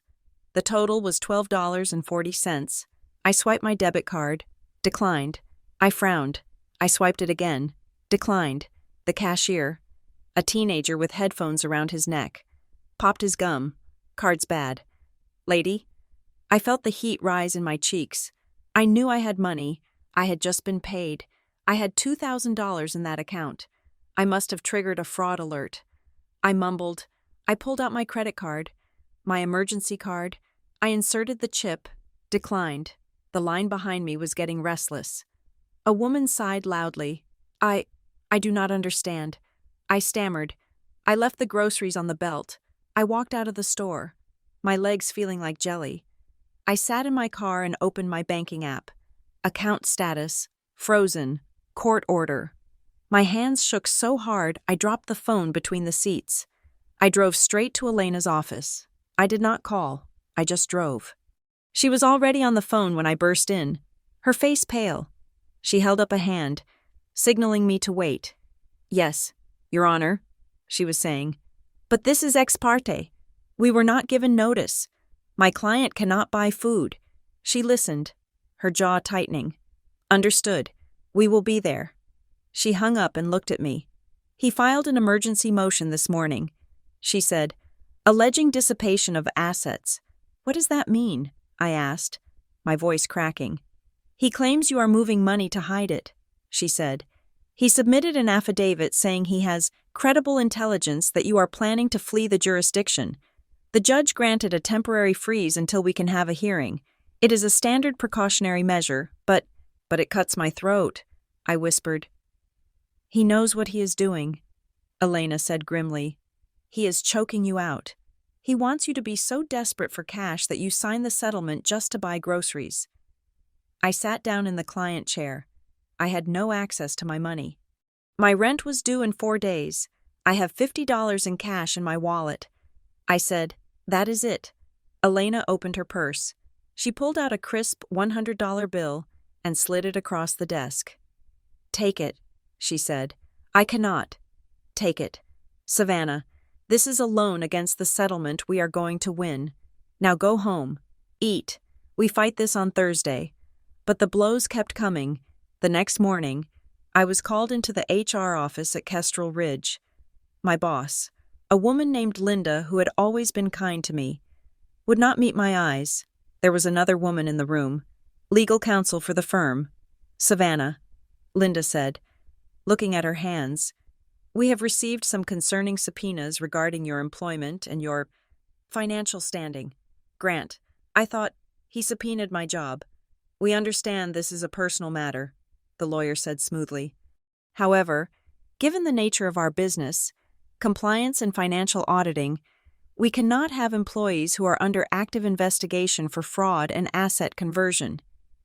The total was $12.40. I swiped my debit card. Declined. I frowned. I swiped it again. Declined. The cashier, a teenager with headphones around his neck, popped his gum. Card's bad. Lady? I felt the heat rise in my cheeks. I knew I had money. I had just been paid. I had $2,000 in that account. I must have triggered a fraud alert. I mumbled. I pulled out my credit card, my emergency card. I inserted the chip. Declined. The line behind me was getting restless. A woman sighed loudly. I do not understand. I stammered. I left the groceries on the belt. I walked out of the store, my legs feeling like jelly. I sat in my car and opened my banking app. Account status, frozen, court order. My hands shook so hard I dropped the phone between the seats. I drove straight to Elena's office. I did not call. I just drove. She was already on the phone when I burst in, her face pale. She held up a hand, signaling me to wait. Yes, Your Honor, she was saying. But this is ex parte. We were not given notice. My client cannot buy food. She listened, her jaw tightening. Understood. We will be there. She hung up and looked at me. He filed an emergency motion this morning. She said, alleging dissipation of assets. What does that mean? I asked, my voice cracking. He claims you are moving money to hide it, she said. He submitted an affidavit saying he has credible intelligence that you are planning to flee the jurisdiction. The judge granted a temporary freeze until we can have a hearing. It is a standard precautionary measure, but it cuts my throat, I whispered. He knows what he is doing, Elena said grimly. He is choking you out. He wants you to be so desperate for cash that you sign the settlement just to buy groceries. I sat down in the client chair. I had no access to my money. My rent was due in 4 days. I have $50 in cash in my wallet. I said, that is it. Elena opened her purse. She pulled out a crisp $100 bill and slid it across the desk. Take it, she said. I cannot. Take it. Savannah, this is a loan against the settlement we are going to win. Now go home. Eat. We fight this on Thursday. But the blows kept coming. The next morning, I was called into the HR office at Kestrel Ridge. My boss, a woman named Linda who had always been kind to me, would not meet my eyes. There was another woman in the room, legal counsel for the firm. Savannah, Linda said, looking at her hands. We have received some concerning subpoenas regarding your employment and your financial standing. Grant, I thought he subpoenaed my job. We understand this is a personal matter, the lawyer said smoothly. However, given the nature of our business, compliance and financial auditing, we cannot have employees who are under active investigation for fraud and asset conversion.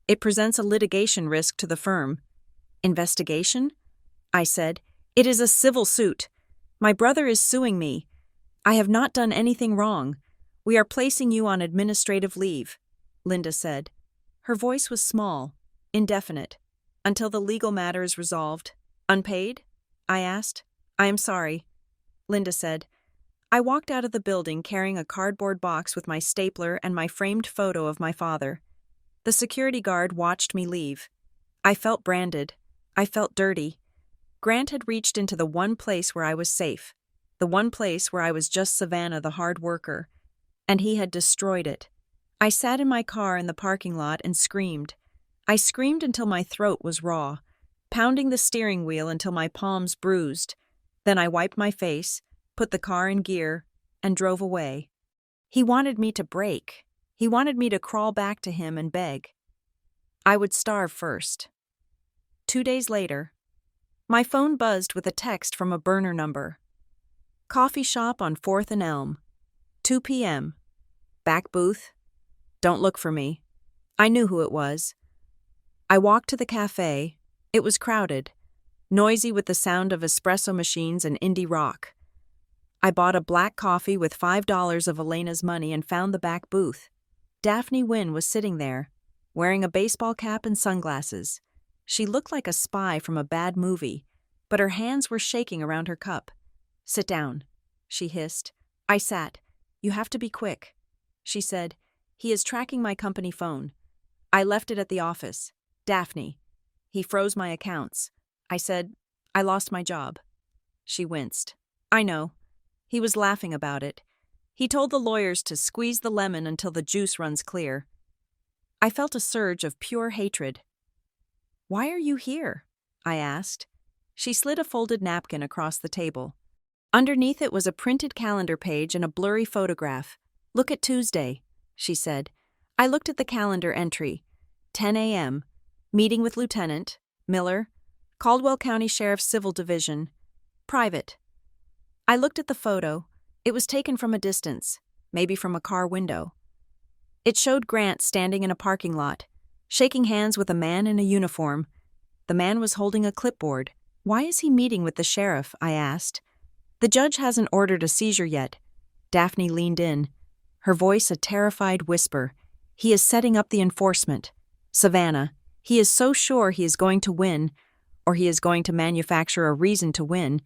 It presents a litigation risk to the firm. Investigation? I said. It is a civil suit. My brother is suing me. I have not done anything wrong. We are placing you on administrative leave, Linda said. Her voice was small, indefinite. Until the legal matter is resolved. Unpaid? I asked. I am sorry, Linda said. I walked out of the building carrying a cardboard box with my stapler and my framed photo of my father. The security guard watched me leave. I felt branded. I felt dirty. Grant had reached into the one place where I was safe, the one place where I was just Savannah the hard worker, and he had destroyed it. I sat in my car in the parking lot and screamed. I screamed until my throat was raw, pounding the steering wheel until my palms bruised. Then I wiped my face, put the car in gear, and drove away. He wanted me to break. He wanted me to crawl back to him and beg. I would starve first. 2 days later, my phone buzzed with a text from a burner number. Coffee shop on 4th and Elm. 2 p.m. Back booth. Don't look for me. I knew who it was. I walked to the cafe. It was crowded, noisy with the sound of espresso machines and indie rock. I bought a black coffee with $5 of Elena's money and found the back booth. Daphne Wynn was sitting there, wearing a baseball cap and sunglasses. She looked like a spy from a bad movie, but her hands were shaking around her cup. Sit down, she hissed. I sat. You have to be quick, she said. He is tracking my company phone. I left it at the office. Daphne. He froze my accounts. I said, I lost my job. She winced. I know. He was laughing about it. He told the lawyers to squeeze the lemon until the juice runs clear. I felt a surge of pure hatred. Why are you here? I asked. She slid a folded napkin across the table. Underneath it was a printed calendar page and a blurry photograph. Look at Tuesday, she said. I looked at the calendar entry. 10 a.m. Meeting with Lieutenant Miller, Caldwell County Sheriff's Civil Division. Private. I looked at the photo. It was taken from a distance, maybe from a car window. It showed Grant standing in a parking lot, shaking hands with a man in a uniform. The man was holding a clipboard. Why is he meeting with the sheriff? I asked. The judge hasn't ordered a seizure yet. Daphne leaned in, her voice a terrified whisper. He is setting up the enforcement. Savannah, he is so sure he is going to win, or he is going to manufacture a reason to win,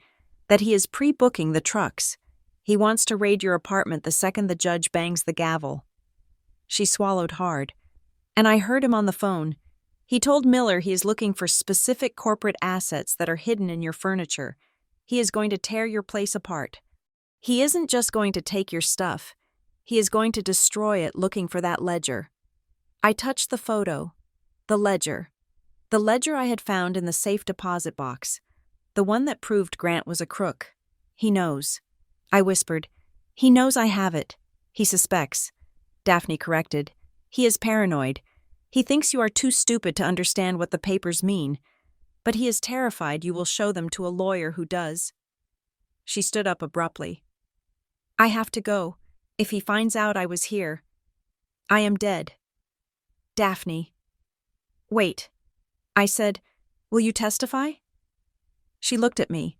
that he is pre-booking the trucks. He wants to raid your apartment the second the judge bangs the gavel. She swallowed hard. And I heard him on the phone. He told Miller he is looking for specific corporate assets that are hidden in your furniture. He is going to tear your place apart. He isn't just going to take your stuff. He is going to destroy it looking for that ledger. I touched the photo. The ledger. The ledger I had found in the safe deposit box. The one that proved Grant was a crook. He knows. I whispered. He knows I have it. He suspects. Daphne corrected. He is paranoid. He thinks you are too stupid to understand what the papers mean, but he is terrified you will show them to a lawyer who does. She stood up abruptly. I have to go. If he finds out I was here, I am dead. Daphne. Wait. I said, will you testify? She looked at me,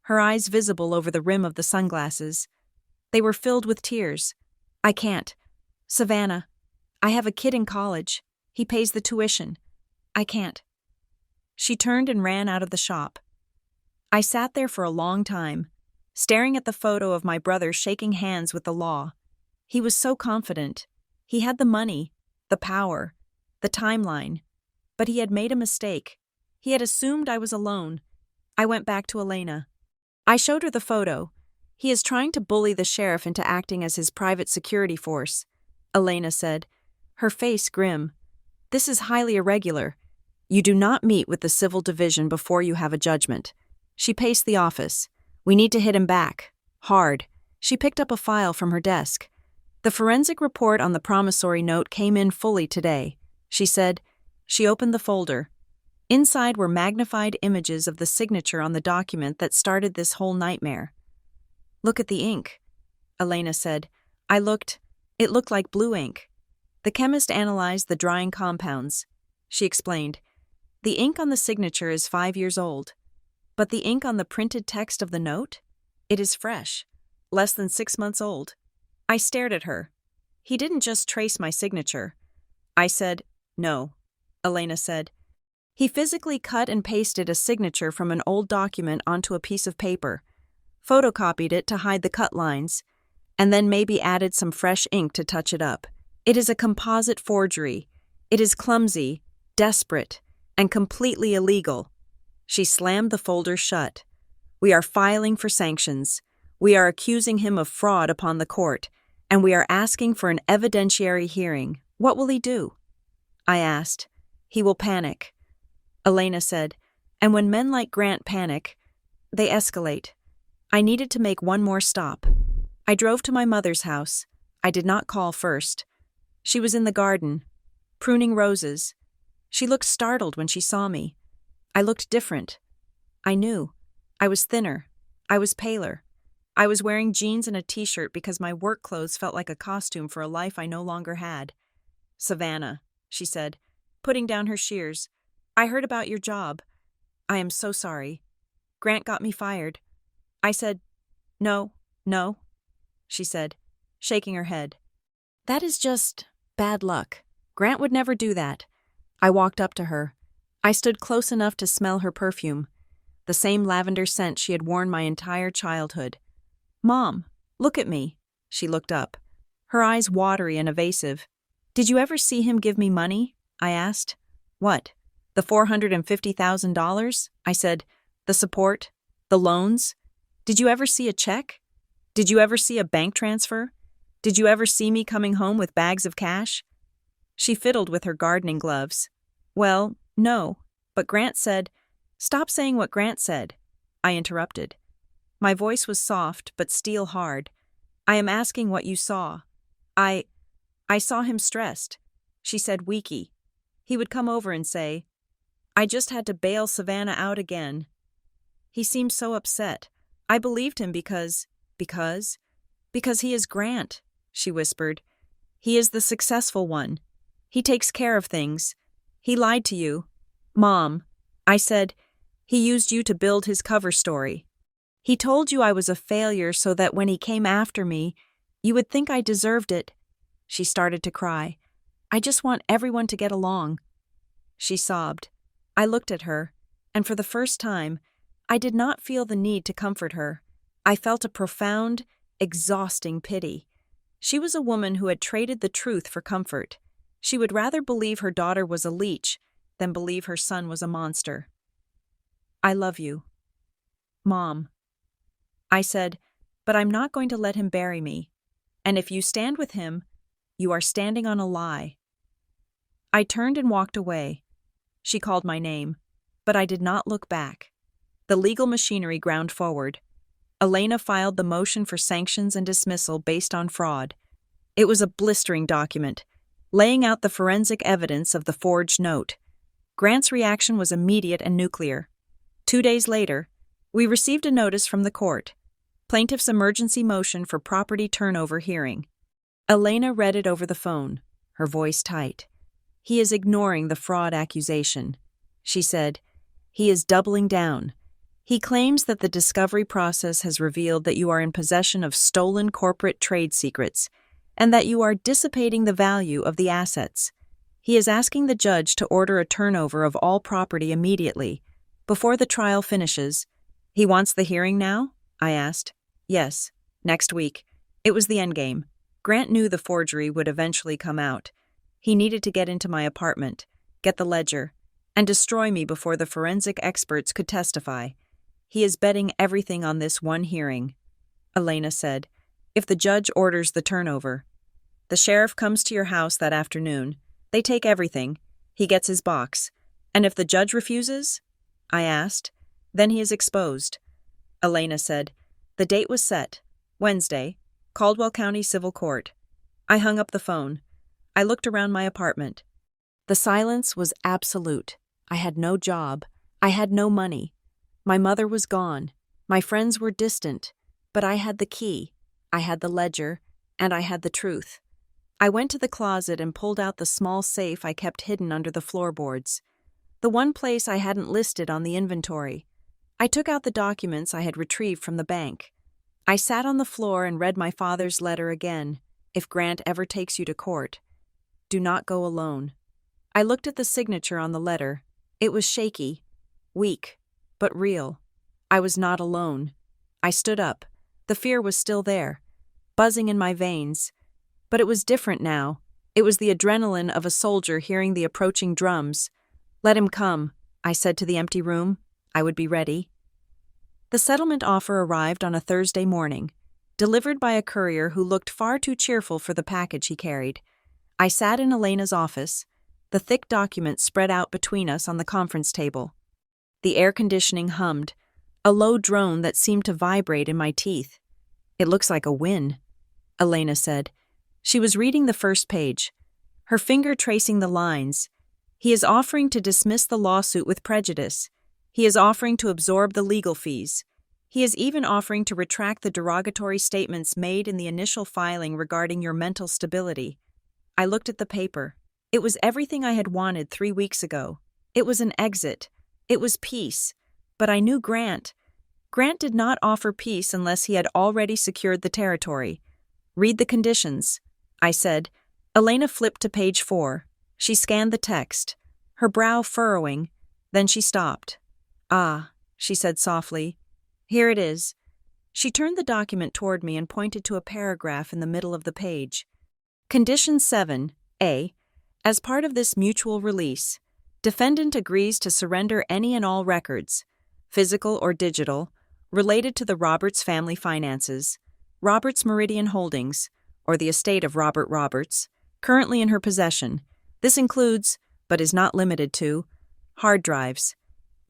her eyes visible over the rim of the sunglasses. They were filled with tears. I can't. Savannah, I have a kid in college. He pays the tuition. I can't. She turned and ran out of the shop. I sat there for a long time, staring at the photo of my brother shaking hands with the law. He was so confident. He had the money, the power, the timeline. But he had made a mistake. He had assumed I was alone. I went back to Elena. I showed her the photo. He is trying to bully the sheriff into acting as his private security force, Elena said, her face grim. This is highly irregular. You do not meet with the civil division before you have a judgment. She paced the office. We need to hit him back. Hard. She picked up a file from her desk. The forensic report on the promissory note came in fully today, she said. She opened the folder. Inside were magnified images of the signature on the document that started this whole nightmare. Look at the ink, Elena said. I looked. It looked like blue ink. The chemist analyzed the drying compounds. She explained. The ink on the signature is 5 years old. But the ink on the printed text of the note? It is fresh, less than 6 months old. I stared at her. He didn't just trace my signature. I said, no, Elena said. He physically cut and pasted a signature from an old document onto a piece of paper, photocopied it to hide the cut lines, and then maybe added some fresh ink to touch it up. It is a composite forgery. It is clumsy, desperate, and completely illegal. She slammed the folder shut. We are filing for sanctions. We are accusing him of fraud upon the court, and we are asking for an evidentiary hearing. What will he do? I asked. He will panic. Elena said, and when men like Grant panic, they escalate. I needed to make one more stop. I drove to my mother's house. I did not call first. She was in the garden, pruning roses. She looked startled when she saw me. I looked different. I knew. I was thinner. I was paler. I was wearing jeans and a t-shirt because my work clothes felt like a costume for a life I no longer had. Savannah, she said, putting down her shears. I heard about your job. I am so sorry. Grant got me fired. I said, no, she said, shaking her head. That is just bad luck. Grant would never do that. I walked up to her. I stood close enough to smell her perfume, the same lavender scent she had worn my entire childhood. Mom, look at me. She looked up, her eyes watery and evasive. Did you ever see him give me money? I asked. What? The $450,000? I said. The support? The loans? Did you ever see a check? Did you ever see a bank transfer? Did you ever see me coming home with bags of cash? She fiddled with her gardening gloves. Well, no, but Grant said, Stop saying what Grant said. I interrupted. My voice was soft but steel hard. I am asking what you saw. I saw him stressed. She said weaky. He would come over and say, I just had to bail Savannah out again. He seemed so upset. I believed him because he is Grant, she whispered. He is the successful one. He takes care of things. He lied to you. Mom, I said, he used you to build his cover story. He told you I was a failure so that when he came after me, you would think I deserved it. She started to cry. I just want everyone to get along. She sobbed. I looked at her, and for the first time, I did not feel the need to comfort her. I felt a profound, exhausting pity. She was a woman who had traded the truth for comfort. She would rather believe her daughter was a leech than believe her son was a monster. I love you. Mom. I said, but I'm not going to let him bury me. And if you stand with him, you are standing on a lie. I turned and walked away. She called my name, but I did not look back. The legal machinery ground forward. Elena filed the motion for sanctions and dismissal based on fraud. It was a blistering document, laying out the forensic evidence of the forged note. Grant's reaction was immediate and nuclear. 2 days later, we received a notice from the court. Plaintiff's emergency motion for property turnover hearing. Elena read it over the phone, her voice tight. He is ignoring the fraud accusation, she said. He is doubling down. He claims that the discovery process has revealed that you are in possession of stolen corporate trade secrets and that you are dissipating the value of the assets. He is asking the judge to order a turnover of all property immediately, before the trial finishes. He wants the hearing now? I asked. Yes, next week. It was the endgame. Grant knew the forgery would eventually come out. He needed to get into my apartment, get the ledger, and destroy me before the forensic experts could testify. He is betting everything on this one hearing. Elena said, if the judge orders the turnover. The sheriff comes to your house that afternoon. They take everything. He gets his box. And if the judge refuses? I asked. Then he is exposed. Elena said. The date was set. Wednesday, Caldwell County Civil Court. I hung up the phone. I looked around my apartment. The silence was absolute. I had no job. I had no money. My mother was gone. My friends were distant. But I had the key. I had the ledger. And I had the truth. I went to the closet and pulled out the small safe I kept hidden under the floorboards. The one place I hadn't listed on the inventory. I took out the documents I had retrieved from the bank. I sat on the floor and read my father's letter again. If Grant ever takes you to court, do not go alone. I looked at the signature on the letter. It was shaky, weak, but real. I was not alone. I stood up. The fear was still there, buzzing in my veins. But it was different now. It was the adrenaline of a soldier hearing the approaching drums. Let him come, I said to the empty room. I would be ready. The settlement offer arrived on a Thursday morning, delivered by a courier who looked far too cheerful for the package he carried. I sat in Elena's office, the thick document spread out between us on the conference table. The air conditioning hummed, a low drone that seemed to vibrate in my teeth. It looks like a win, Elena said. She was reading the first page, her finger tracing the lines. He is offering to dismiss the lawsuit with prejudice. He is offering to absorb the legal fees. He is even offering to retract the derogatory statements made in the initial filing regarding your mental stability. I looked at the paper. It was everything I had wanted 3 weeks ago. It was an exit. It was peace. But I knew Grant. Grant did not offer peace unless he had already secured the territory. Read the conditions, I said. Elena flipped to page 4. She scanned the text, her brow furrowing. Then she stopped. Ah, she said softly. Here it is. She turned the document toward me and pointed to a paragraph in the middle of the page. Condition 7, A. As part of this mutual release, defendant agrees to surrender any and all records, physical or digital, related to the Roberts family finances, Roberts Meridian Holdings, or the estate of Robert Roberts, currently in her possession. This includes, but is not limited to, hard drives,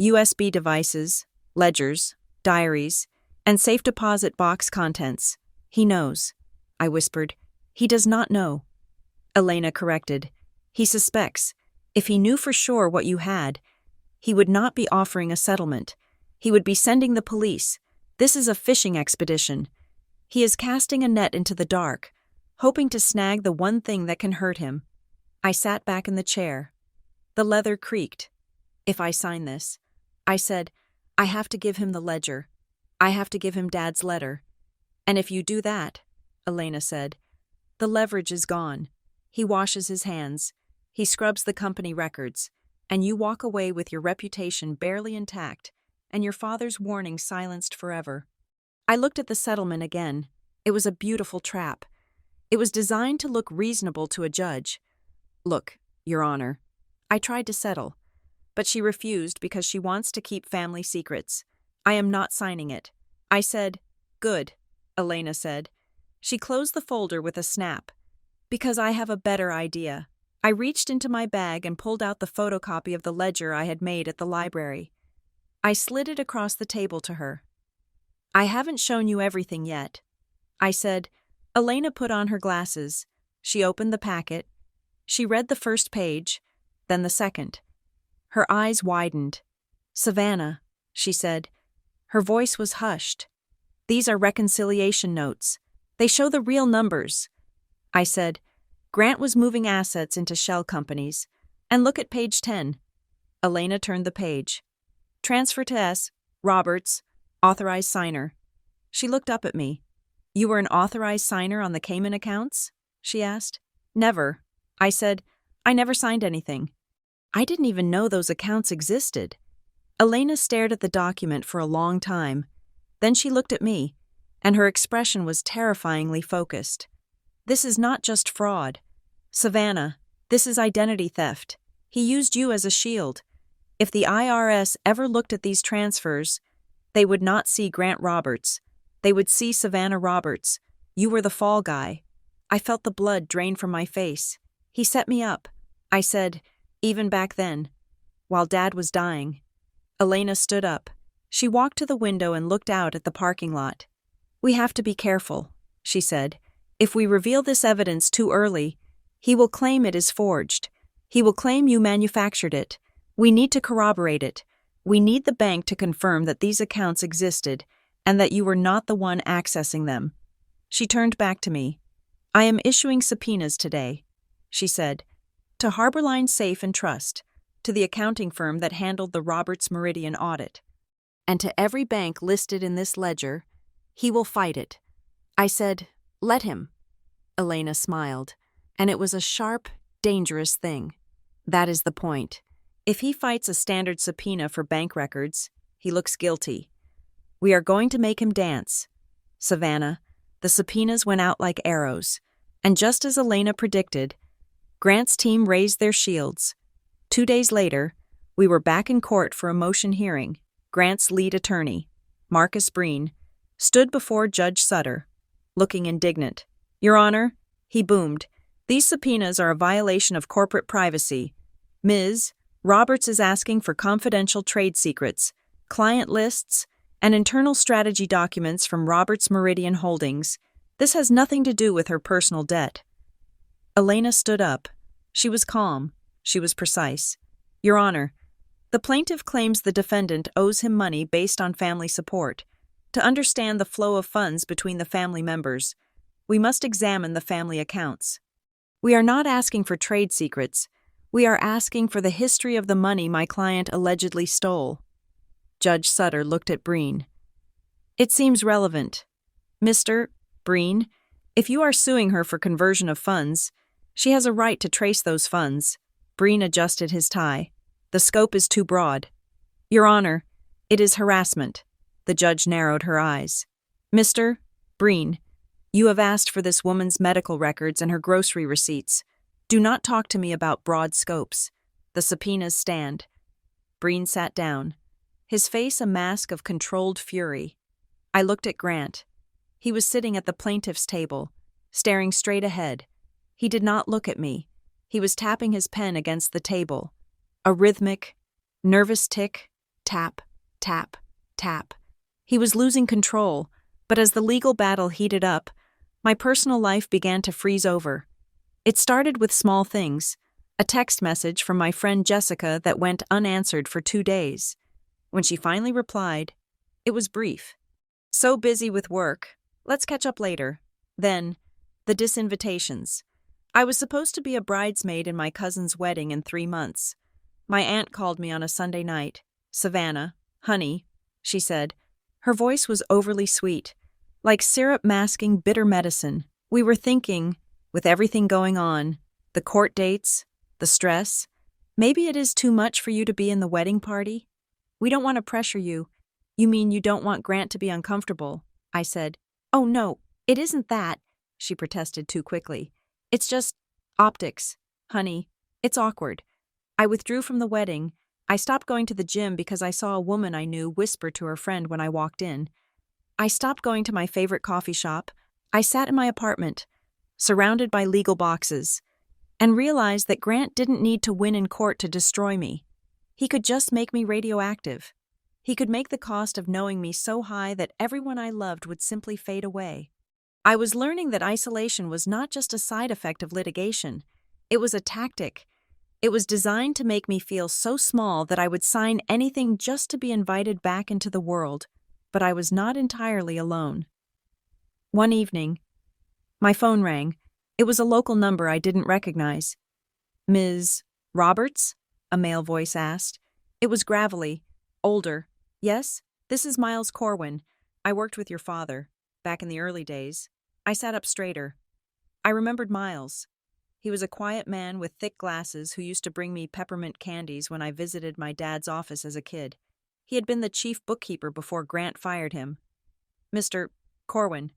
USB devices, ledgers, diaries, and safe deposit box contents. He knows, I whispered. He does not know. Elena corrected. He suspects. If he knew for sure what you had, he would not be offering a settlement. He would be sending the police. This is a fishing expedition. He is casting a net into the dark, hoping to snag the one thing that can hurt him. I sat back in the chair. The leather creaked. If I sign this, I said, I have to give him the ledger. I have to give him Dad's letter. And if you do that, Elena said, the leverage is gone. He washes his hands. He scrubs the company records. And you walk away with your reputation barely intact and your father's warning silenced forever. I looked at the settlement again. It was a beautiful trap. It was designed to look reasonable to a judge. Look, Your Honor, I tried to settle, but she refused because she wants to keep family secrets. I am not signing it. I said, good, Elena said. She closed the folder with a snap. Because I have a better idea. I reached into my bag and pulled out the photocopy of the ledger I had made at the library. I slid it across the table to her. I haven't shown you everything yet, I said. Elena put on her glasses. She opened the packet. She read the first page, then the second. Her eyes widened. Savannah, she said. Her voice was hushed. These are reconciliation notes. They show the real numbers. I said, Grant was moving assets into shell companies. And look at page 10. Elena turned the page. Transfer to S. Roberts, authorized signer. She looked up at me. You were an authorized signer on the Cayman accounts? She asked. Never. I said, I never signed anything. I didn't even know those accounts existed. Elena stared at the document for a long time. Then she looked at me, and her expression was terrifyingly focused. This is not just fraud. Savannah, this is identity theft. He used you as a shield. If the IRS ever looked at these transfers, they would not see Grant Roberts. They would see Savannah Roberts. You were the fall guy. I felt the blood drain from my face. He set me up. I said, even back then, while Dad was dying. Elena stood up. She walked to the window and looked out at the parking lot. "We have to be careful," she said. "If we reveal this evidence too early, he will claim it is forged. He will claim you manufactured it. We need to corroborate it. We need the bank to confirm that these accounts existed and that you were not the one accessing them." She turned back to me. "I am issuing subpoenas today," she said, "to Harborline Safe and Trust, to the accounting firm that handled the Roberts Meridian audit, and to every bank listed in this ledger. He will fight it." I said, "Let him." Elena smiled, and it was a sharp, dangerous thing. That is the point. If he fights a standard subpoena for bank records, he looks guilty. We are going to make him dance. Savannah, the subpoenas went out like arrows, and just as Elena predicted, Grant's team raised their shields. 2 days later, we were back in court for a motion hearing. Grant's lead attorney, Marcus Breen, stood before Judge Sutter, looking indignant. "Your Honor," he boomed, "these subpoenas are a violation of corporate privacy. Ms. Roberts is asking for confidential trade secrets, client lists, and internal strategy documents from Roberts Meridian Holdings. This has nothing to do with her personal debt." Elena stood up. She was calm. She was precise. "Your Honor, the plaintiff claims the defendant owes him money based on family support. To understand the flow of funds between the family members, we must examine the family accounts. We are not asking for trade secrets. We are asking for the history of the money my client allegedly stole." Judge Sutter looked at Breen. "It seems relevant. Mr. Breen, if you are suing her for conversion of funds, she has a right to trace those funds." Breen adjusted his tie. "The scope is too broad." "Your Honor, it is harassment." The judge narrowed her eyes. "Mr. Breen, you have asked for this woman's medical records and her grocery receipts. Do not talk to me about broad scopes. The subpoenas stand." Breen sat down, his face a mask of controlled fury. I looked at Grant. He was sitting at the plaintiff's table, staring straight ahead. He did not look at me. He was tapping his pen against the table. A rhythmic, nervous tick, tap, tap, tap. He was losing control, but as the legal battle heated up, my personal life began to freeze over. It started with small things, a text message from my friend Jessica that went unanswered for 2 days. When she finally replied, it was brief. "So busy with work. Let's catch up later." Then, the disinvitations. I was supposed to be a bridesmaid in my cousin's wedding in 3 months. My aunt called me on a Sunday night. "Savannah, honey," she said. Her voice was overly sweet, like syrup masking bitter medicine. "We were thinking, with everything going on, the court dates, the stress, maybe it is too much for you to be in the wedding party. We don't want to pressure you." "You mean you don't want Grant to be uncomfortable?" I said. "Oh no, it isn't that," she protested too quickly. "It's just optics, honey. It's awkward. I withdrew from the wedding. I stopped going to the gym because I saw a woman I knew whisper to her friend when I walked in. I stopped going to my favorite coffee shop. I sat in my apartment, surrounded by legal boxes, and realized that Grant didn't need to win in court to destroy me. He could just make me radioactive. He could make the cost of knowing me so high that everyone I loved would simply fade away. I was learning that isolation was not just a side effect of litigation. It was a tactic. It was designed to make me feel so small that I would sign anything just to be invited back into the world, but I was not entirely alone. One evening, my phone rang. It was a local number I didn't recognize. "Ms. Roberts?" a male voice asked. It was gravelly, older. "Yes, this is Miles Corwin. I worked with your father, back in the early days." I sat up straighter. I remembered Miles. He was a quiet man with thick glasses who used to bring me peppermint candies when I visited my dad's office as a kid. He had been the chief bookkeeper before Grant fired him. "Mr. Corwin,"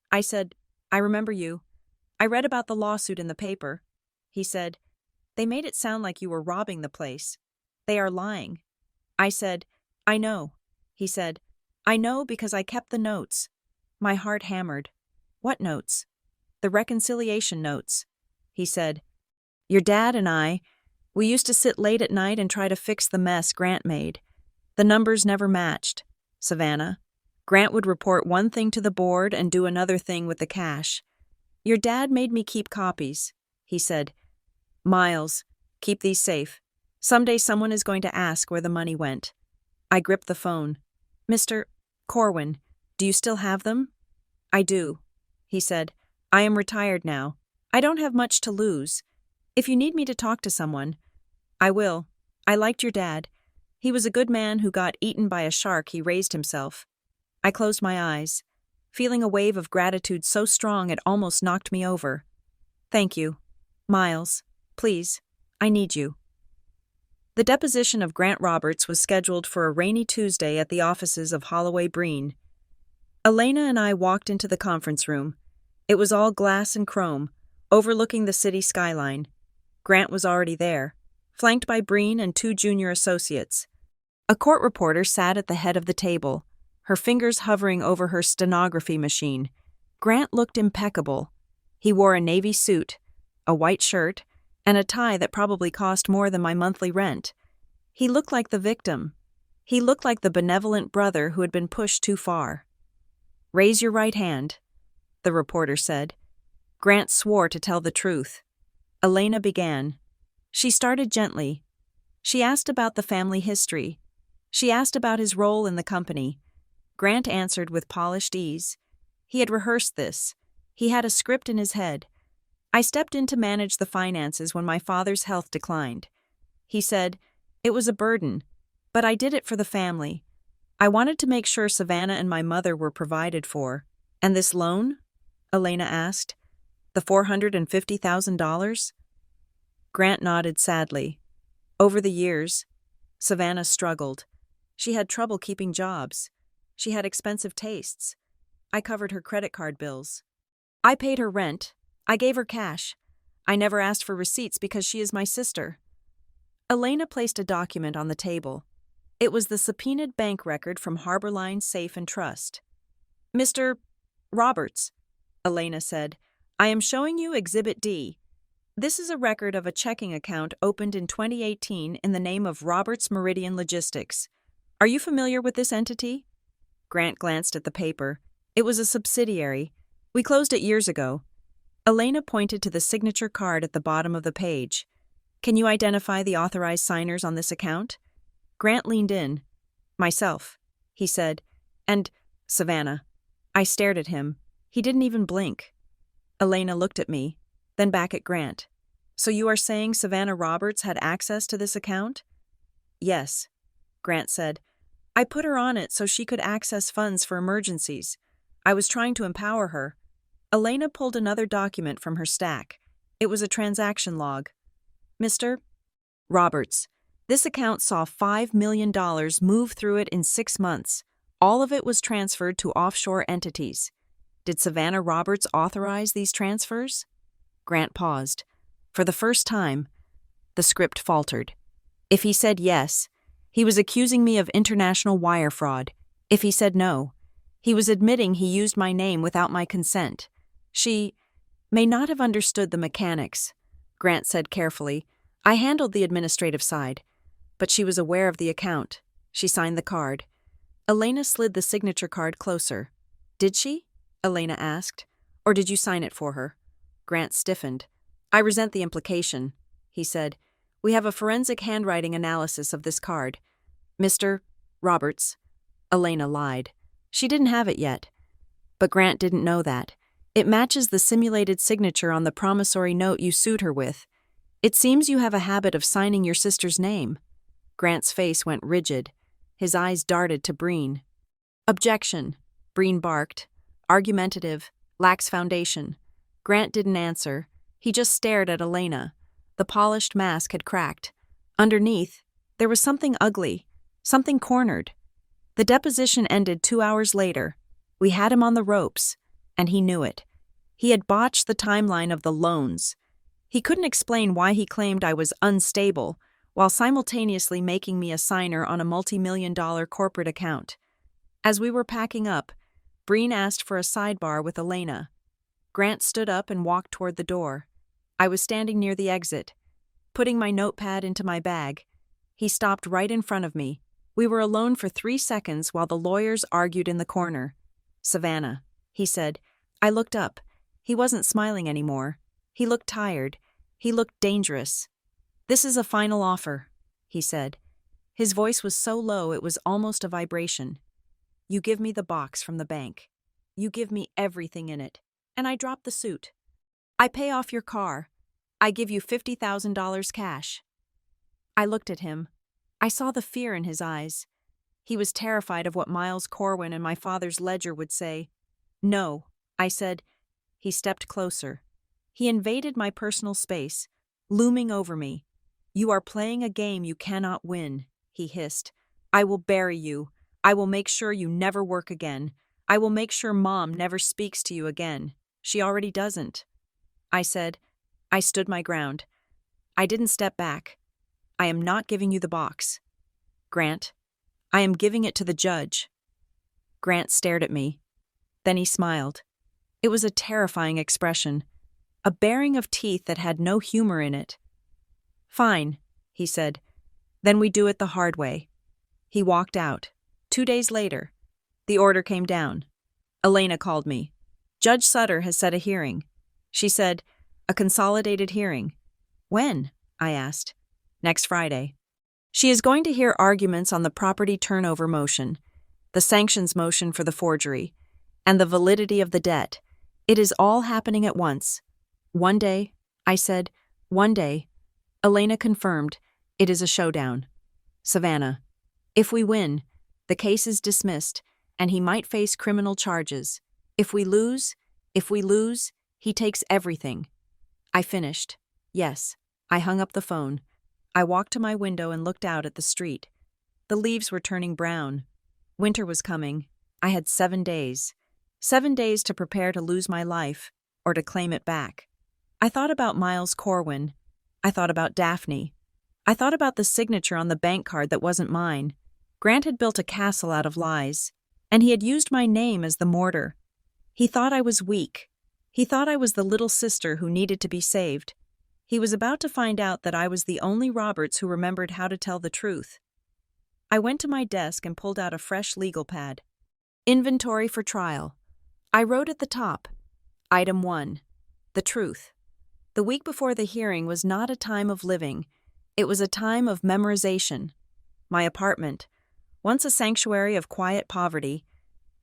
I said, "I remember you. I read about the lawsuit in the paper." He said, "They made it sound like you were robbing the place. They are lying." I said, "I know." He said, "I know because I kept the notes." My heart hammered. "What notes?" "The reconciliation notes." He said, "Your dad and we used to sit late at night and try to fix the mess Grant made. The numbers never matched. Savannah. Grant would report one thing to the board and do another thing with the cash. Your dad made me keep copies, he said. Miles, keep these safe. Someday someone is going to ask where the money went. I gripped the phone. Mr. Corwin, do you still have them? I do, he said. I am retired now. I don't have much to lose. If you need me to talk to someone, I will. I liked your dad. He was a good man who got eaten by a shark. He raised himself. I closed my eyes, feeling a wave of gratitude so strong it almost knocked me over. Thank you. Miles, please, I need you. The deposition of Grant Roberts was scheduled for a rainy Tuesday at the offices of Holloway Breen. Elena and I walked into the conference room. It was all glass and chrome, overlooking the city skyline. Grant was already there, flanked by Breen and two junior associates. A court reporter sat at the head of the table, her fingers hovering over her stenography machine. Grant looked impeccable. He wore a navy suit, a white shirt, and a tie that probably cost more than my monthly rent. He looked like the victim. He looked like the benevolent brother who had been pushed too far. Raise your right hand, the reporter said. Grant swore to tell the truth. Elena began. She started gently. She asked about the family history. She asked about his role in the company. Grant answered with polished ease. He had rehearsed this. He had a script in his head. I stepped in to manage the finances when my father's health declined. He said, it was a burden, but I did it for the family. I wanted to make sure Savannah and my mother were provided for. And this loan? Elena asked. The $450,000? Grant nodded sadly. Over the years, Savannah struggled. She had trouble keeping jobs. She had expensive tastes. I covered her credit card bills. I paid her rent. I gave her cash. I never asked for receipts because she is my sister. Elena placed a document on the table. It was the subpoenaed bank record from Harborline Safe and Trust. Mr. Roberts, Elena said, I am showing you Exhibit D. This is a record of a checking account opened in 2018 in the name of Roberts Meridian Logistics. Are you familiar with this entity? Grant glanced at the paper. It was a subsidiary. We closed it years ago. Elena pointed to the signature card at the bottom of the page. Can you identify the authorized signers on this account? Grant leaned in. Myself, he said. And Savannah. I stared at him. He didn't even blink. Elena looked at me, then back at Grant. So you are saying Savannah Roberts had access to this account? Yes, Grant said. I put her on it so she could access funds for emergencies. I was trying to empower her. Elena pulled another document from her stack. It was a transaction log. Mr. Roberts, this account saw $5 million move through it in 6 months. All of it was transferred to offshore entities. Did Savannah Roberts authorize these transfers? Grant paused. For the first time, the script faltered. If he said yes, he was accusing me of international wire fraud. If he said no, he was admitting he used my name without my consent. She may not have understood the mechanics, Grant said carefully. I handled the administrative side, but she was aware of the account. She signed the card. Elena slid the signature card closer. Did she? Elena asked. Or did you sign it for her? Grant stiffened. I resent the implication, he said. We have a forensic handwriting analysis of this card. Mr. Roberts. Elena lied. She didn't have it yet. But Grant didn't know that. It matches the simulated signature on the promissory note you sued her with. It seems you have a habit of signing your sister's name. Grant's face went rigid. His eyes darted to Breen. Objection, Breen barked. Argumentative, lacks foundation. Grant didn't answer. He just stared at Elena. The polished mask had cracked. Underneath, there was something ugly, something cornered. The deposition ended 2 hours later. We had him on the ropes, and he knew it. He had botched the timeline of the loans. He couldn't explain why he claimed I was unstable, while simultaneously making me a signer on a multi-million-dollar corporate account. As we were packing up, Breen asked for a sidebar with Elena. Grant stood up and walked toward the door. I was standing near the exit, putting my notepad into my bag. He stopped right in front of me. We were alone for 3 seconds while the lawyers argued in the corner. "Savannah," he said. I looked up. He wasn't smiling anymore. He looked tired. He looked dangerous. "This is a final offer," he said. His voice was so low it was almost a vibration. "You give me the box from the bank. You give me everything in it, and I drop the suit. I pay off your car. I give you $50,000 cash." I looked at him. I saw the fear in his eyes. He was terrified of what Miles Corwin and my father's ledger would say. "No," I said. He stepped closer. He invaded my personal space, looming over me. "You are playing a game you cannot win," he hissed. "I will bury you. I will make sure you never work again. I will make sure Mom never speaks to you again. She already doesn't." I said. I stood my ground. I didn't step back. "I am not giving you the box, Grant. I am giving it to the judge." Grant stared at me. Then he smiled. It was a terrifying expression, a baring of teeth that had no humor in it. "Fine," he said. "Then we do it the hard way." He walked out. 2 days later, the order came down. Elena called me. "Judge Sutter has set a hearing." She said, "A consolidated hearing." "When?" I asked. "Next Friday. She is going to hear arguments on the property turnover motion, the sanctions motion for the forgery, and the validity of the debt. It is all happening at once." "One day," I said. "One day." Elena confirmed. "It is a showdown. Savannah, if we win, the case is dismissed, and he might face criminal charges. If we lose, he takes everything." I finished. Yes. I hung up the phone. I walked to my window and looked out at the street. The leaves were turning brown. Winter was coming. I had 7 days. 7 days to prepare to lose my life, or to claim it back. I thought about Miles Corwin. I thought about Daphne. I thought about the signature on the bank card that wasn't mine. Grant had built a castle out of lies, and he had used my name as the mortar. He thought I was weak. He thought I was the little sister who needed to be saved. He was about to find out that I was the only Roberts who remembered how to tell the truth. I went to my desk and pulled out a fresh legal pad. Inventory for trial. I wrote at the top, Item 1, the truth. The week before the hearing was not a time of living. It was a time of memorization. My apartment, once a sanctuary of quiet poverty,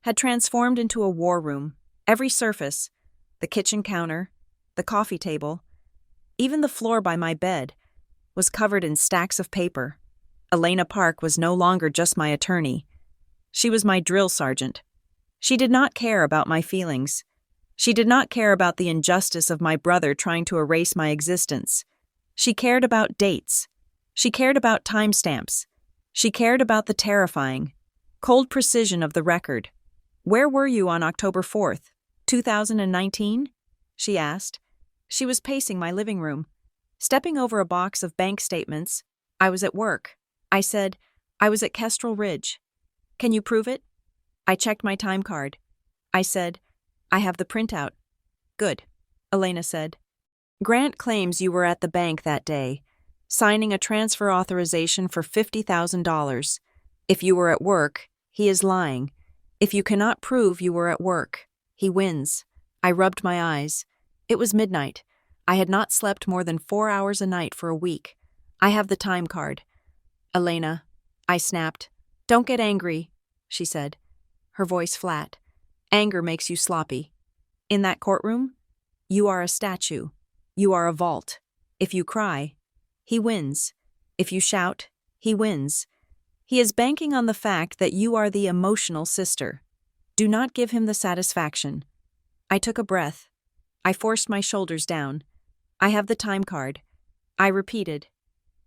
had transformed into a war room. Every surface, the kitchen counter, the coffee table, even the floor by my bed, was covered in stacks of paper. Elena Park was no longer just my attorney. She was my drill sergeant. She did not care about my feelings. She did not care about the injustice of my brother trying to erase my existence. She cared about dates. She cared about timestamps. She cared about the terrifying, cold precision of the record. "Where were you on October 4th, 2019? She asked. She was pacing my living room. Stepping over a box of bank statements, "I was at work." I said, "I was at Kestrel Ridge." "Can you prove it?" I checked my time card. I said, "I have the printout." "Good," Elena said. "Grant claims you were at the bank that day, signing a transfer authorization for $50,000. If you were at work, he is lying. If you cannot prove you were at work, he wins." I rubbed my eyes. It was midnight. I had not slept more than 4 hours a night for a week. "I have the time card." "Elena," I snapped. "Don't get angry," she said, her voice flat. "Anger makes you sloppy. In that courtroom, you are a statue. You are a vault. If you cry, he wins. If you shout, he wins. He is banking on the fact that you are the emotional sister. Do not give him the satisfaction." I took a breath. I forced my shoulders down. "I have the time card." I repeated,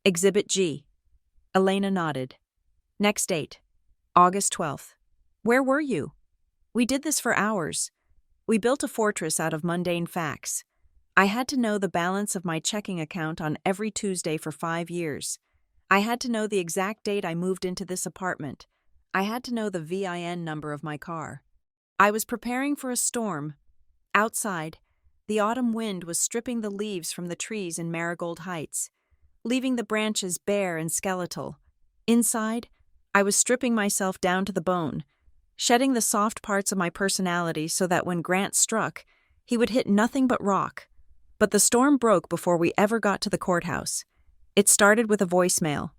"Exhibit G." Elena nodded. "Next date, August 12th. Where were you?" "We did this for hours. We built a fortress out of mundane facts. I had to know the balance of my checking account on every Tuesday for 5 years. I had to know the exact date I moved into this apartment. I had to know the VIN number of my car. I was preparing for a storm. Outside, the autumn wind was stripping the leaves from the trees in Marigold Heights, leaving the branches bare and skeletal. Inside, I was stripping myself down to the bone, shedding the soft parts of my personality so that when Grant struck, he would hit nothing but rock. But the storm broke before we ever got to the courthouse. It started with a voicemail.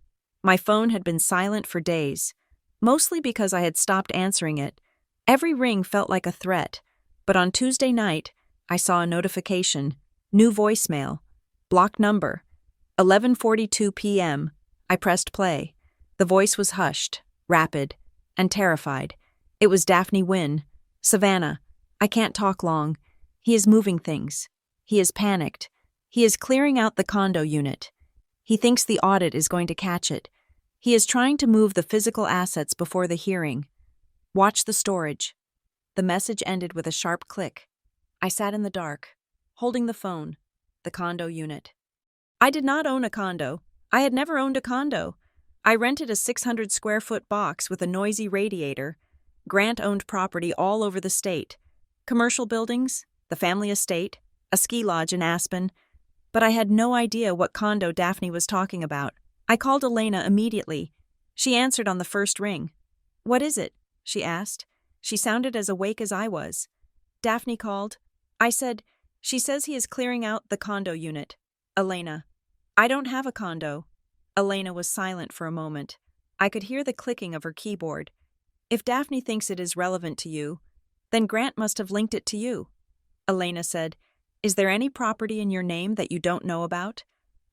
My phone had been silent for days, mostly because I had stopped answering it. Every ring felt like a threat, but on Tuesday night, I saw a notification. New voicemail. Blocked number. 11:42 p.m. I pressed play. The voice was hushed, rapid, and terrified. It was Daphne Wynne. Savannah, I can't talk long. He is moving things. He is panicked. He is clearing out the condo unit. He thinks the audit is going to catch it. He is trying to move the physical assets before the hearing. Watch the storage. The message ended with a sharp click. I sat in the dark, holding the phone, the condo unit. I did not own a condo. I had never owned a condo. I rented a 600-square-foot box with a noisy radiator. Grant owned property all over the state. Commercial buildings, the family estate, a ski lodge in Aspen. But I had no idea what condo Daphne was talking about. I called Elena immediately. She answered on the first ring. "What is it?" she asked. She sounded as awake as I was. Daphne called. I said, "She says he is clearing out the condo unit." Elena. "I don't have a condo." Elena was silent for a moment. I could hear the clicking of her keyboard. "If Daphne thinks it is relevant to you, then Grant must have linked it to you." Elena said, "Is there any property in your name that you don't know about?"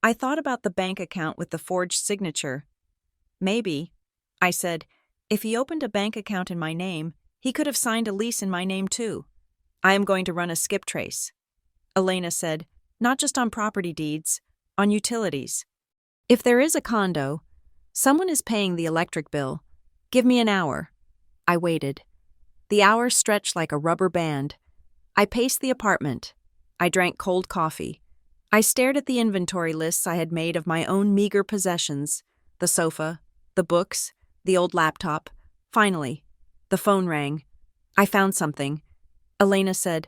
I thought about the bank account with the forged signature. "Maybe," I said, "if he opened a bank account in my name, he could have signed a lease in my name too. I am going to run a skip trace." Elena said, "Not just on property deeds, on utilities. If there is a condo, someone is paying the electric bill. Give me an hour." I waited. The hours stretched like a rubber band. I paced the apartment. I drank cold coffee. I stared at the inventory lists I had made of my own meager possessions, the sofa, the books, the old laptop. Finally, the phone rang. I found something. Elena said.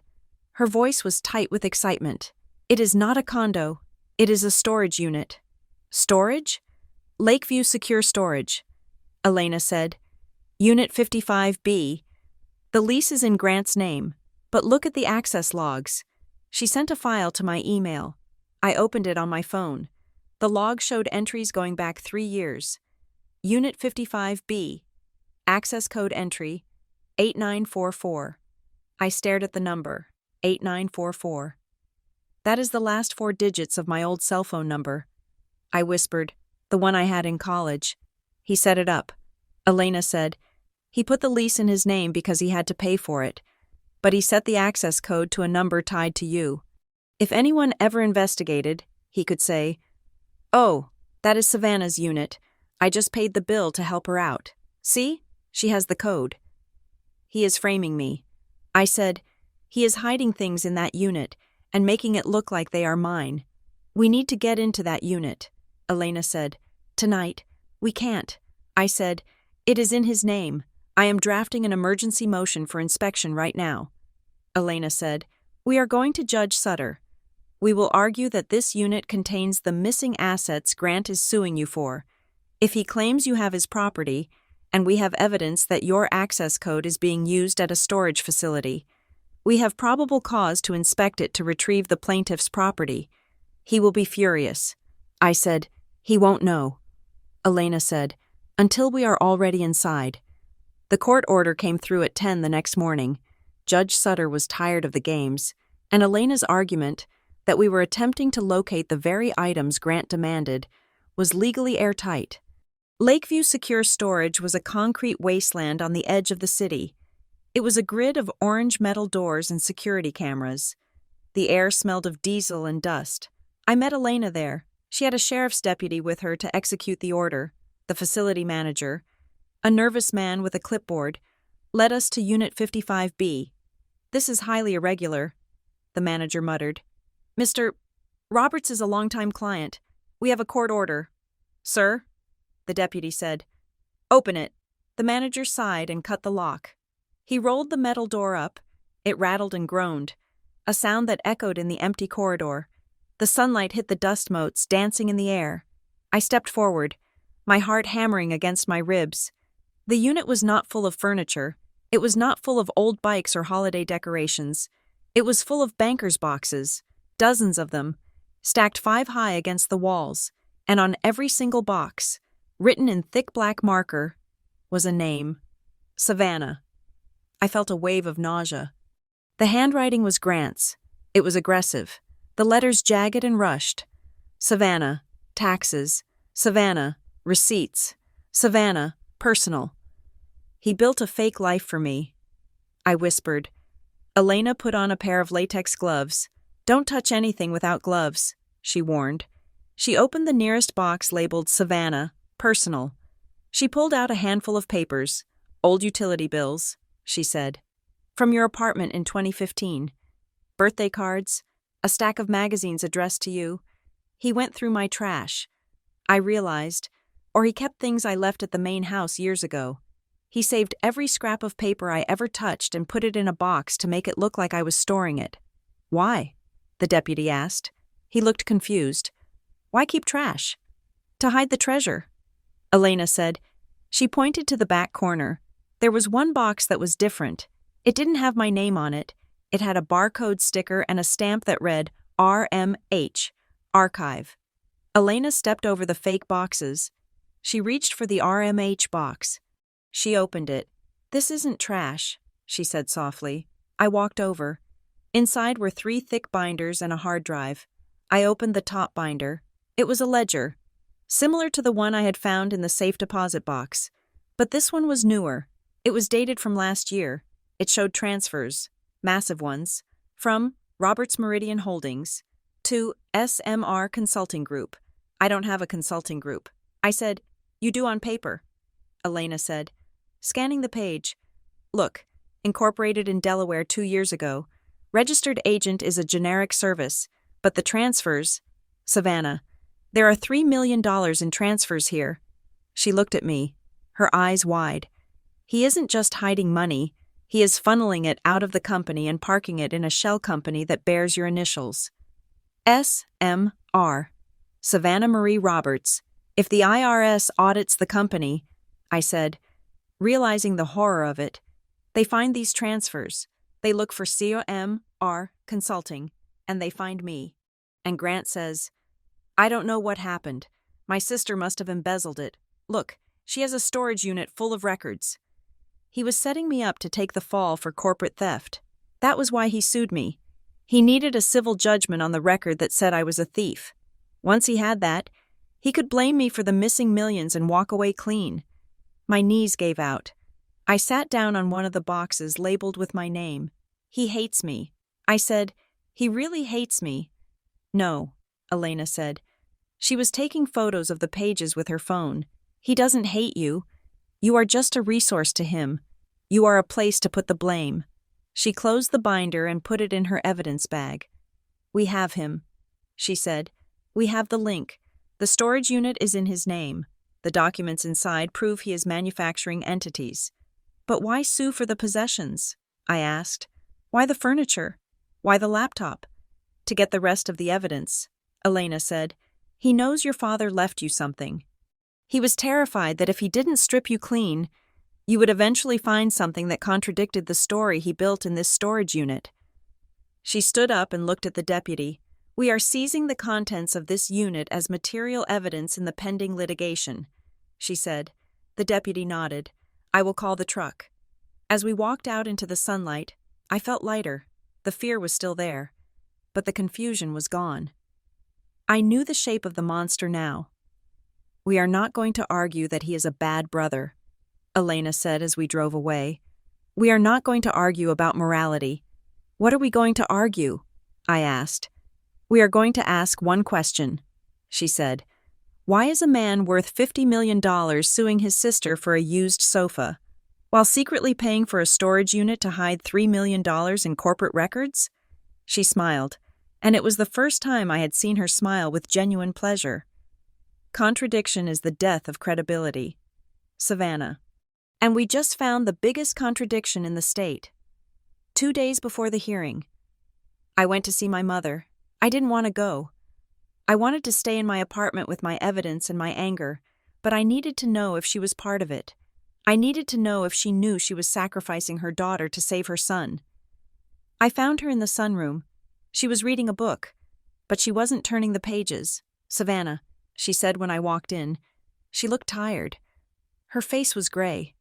Her voice was tight with excitement. "It is not a condo. It is a storage unit." "Storage?" "Lakeview Secure Storage." Elena said. "Unit 55B. The lease is in Grant's name, but look at the access logs." She sent a file to my email. I opened it on my phone. The log showed entries going back 3 years. Unit 55B. Access code entry 8944. I stared at the number, 8944. "That is the last 4 digits of my old cell phone number." I whispered, "The one I had in college." He set it up. Elena said, "He put the lease in his name because he had to pay for it, but he set the access code to a number tied to you. If anyone ever investigated, he could say, 'Oh, that is Savannah's unit. I just paid the bill to help her out. See? She has the code.' He is framing me." I said, "He is hiding things in that unit and making it look like they are mine. We need to get into that unit." Elena said, "Tonight. We can't." I said, "It is in his name. I am drafting an emergency motion for inspection right now." Elena said, "We are going to Judge Sutter. We will argue that this unit contains the missing assets Grant is suing you for. If he claims you have his property, and we have evidence that your access code is being used at a storage facility, we have probable cause to inspect it to retrieve the plaintiff's property. He will be furious." I said, "He won't know." Elena said, "Until we are already inside." The court order came through at 10 the next morning. Judge Sutter was tired of the games, and Elena's argument that we were attempting to locate the very items Grant demanded was legally airtight. Lakeview Secure Storage was a concrete wasteland on the edge of the city. It was a grid of orange metal doors and security cameras. The air smelled of diesel and dust. I met Elena there. She had a sheriff's deputy with her to execute the order. The facility manager, a nervous man with a clipboard, led us to Unit 55B. "This is highly irregular," the manager muttered. "Mr. Roberts is a longtime client. We have a court order." "Sir?" the deputy said. "Open it." The manager sighed and cut the lock. He rolled the metal door up. It rattled and groaned, a sound that echoed in the empty corridor. The sunlight hit the dust motes, dancing in the air. I stepped forward, my heart hammering against my ribs. The unit was not full of furniture. It was not full of old bikes or holiday decorations. It was full of banker's boxes, dozens of them, stacked 5 high against the walls, and on every single box, written in thick black marker, was a name: Savannah. I felt a wave of nausea. The handwriting was Grant's. It was aggressive, the letters jagged and rushed. Savannah, taxes. Savannah, receipts. Savannah, personal. He built a fake life for me. I whispered. Elena put on a pair of latex gloves. Don't touch anything without gloves, she warned. She opened the nearest box labeled Savannah, personal. She pulled out a handful of papers. Old utility bills, she said. From your apartment in 2015. Birthday cards, a stack of magazines addressed to you. He went through my trash. I realized, or he kept things I left at the main house years ago. He saved every scrap of paper I ever touched and put it in a box to make it look like I was storing it. Why? The deputy asked. He looked confused. Why keep trash? To hide the treasure, Elena said. She pointed to the back corner. There was one box that was different. It didn't have my name on it. It had a barcode sticker and a stamp that read RMH, Archive. Elena stepped over the fake boxes. She reached for the RMH box. She opened it. This isn't trash, she said softly. I walked over. Inside were 3 thick binders and a hard drive. I opened the top binder. It was a ledger, similar to the one I had found in the safe deposit box. But this one was newer. It was dated from last year. It showed transfers, massive ones, from Roberts Meridian Holdings to SMR Consulting Group. I don't have a consulting group. I said, You do on paper, Elena said, scanning the page. Look, incorporated in Delaware 2 years ago. Registered agent is a generic service, but the transfers, Savannah, there are $3 million in transfers here. She looked at me, her eyes wide. He isn't just hiding money, he is funneling it out of the company and parking it in a shell company that bears your initials. SMR, Savannah Marie Roberts. If the IRS audits the company, I said, realizing the horror of it, they find these transfers. They look for COMR Consulting, and they find me. And Grant says, I don't know what happened. My sister must have embezzled it. Look, she has a storage unit full of records. He was setting me up to take the fall for corporate theft. That was why he sued me. He needed a civil judgment on the record that said I was a thief. Once he had that, he could blame me for the missing millions and walk away clean. My knees gave out. I sat down on one of the boxes labeled with my name. He hates me. I said, He really hates me. No, Elena said. She was taking photos of the pages with her phone. He doesn't hate you. You are just a resource to him. You are a place to put the blame. She closed the binder and put it in her evidence bag. We have him, she said. We have the link. The storage unit is in his name. The documents inside prove he is manufacturing entities. But why sue for the possessions? I asked. Why the furniture? Why the laptop? To get the rest of the evidence, Elena said. He knows your father left you something. He was terrified that if he didn't strip you clean, you would eventually find something that contradicted the story he built in this storage unit. She stood up and looked at the deputy. We are seizing the contents of this unit as material evidence in the pending litigation, she said. The deputy nodded. I will call the truck. As we walked out into the sunlight, I felt lighter. The fear was still there, but the confusion was gone. I knew the shape of the monster now. We are not going to argue that he is a bad brother, Elena said as we drove away. We are not going to argue about morality. What are we going to argue? I asked. We are going to ask one question, she said. Why is a man worth $50 million suing his sister for a used sofa, while secretly paying for a storage unit to hide $3 million in corporate records? She smiled, and it was the first time I had seen her smile with genuine pleasure. Contradiction is the death of credibility. Savannah. And we just found the biggest contradiction in the state. 2 days before the hearing, I went to see my mother. I didn't want to go. I wanted to stay in my apartment with my evidence and my anger, but I needed to know if she was part of it. I needed to know if she knew she was sacrificing her daughter to save her son. I found her in the sunroom. She was reading a book, but she wasn't turning the pages. "Savannah," she said when I walked in. She looked tired. Her face was gray.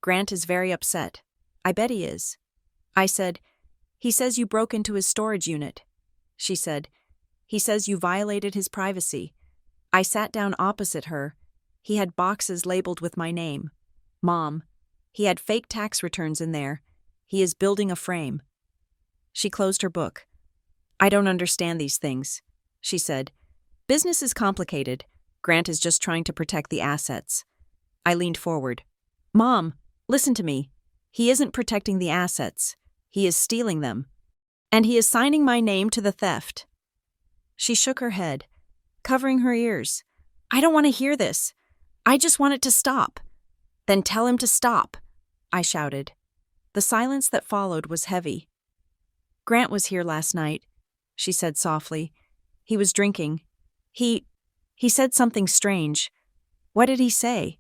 "Grant is very upset. I bet he is." I said, "He says you broke into his storage unit." She said, "He says you violated his privacy." I sat down opposite her. He had boxes labeled with my name. "Mom." He had fake tax returns in there. "He is building a frame." She closed her book. "I don't understand these things," she said. "Business is complicated. Grant is just trying to protect the assets." I leaned forward. "Mom, listen to me. He isn't protecting the assets. He is stealing them. And he is signing my name to the theft." She shook her head, covering her ears. "I don't want to hear this. I just want it to stop." "Then tell him to stop," I shouted. The silence that followed was heavy. "Grant was here last night," she said softly. "He was drinking. He said something strange." "What did he say?"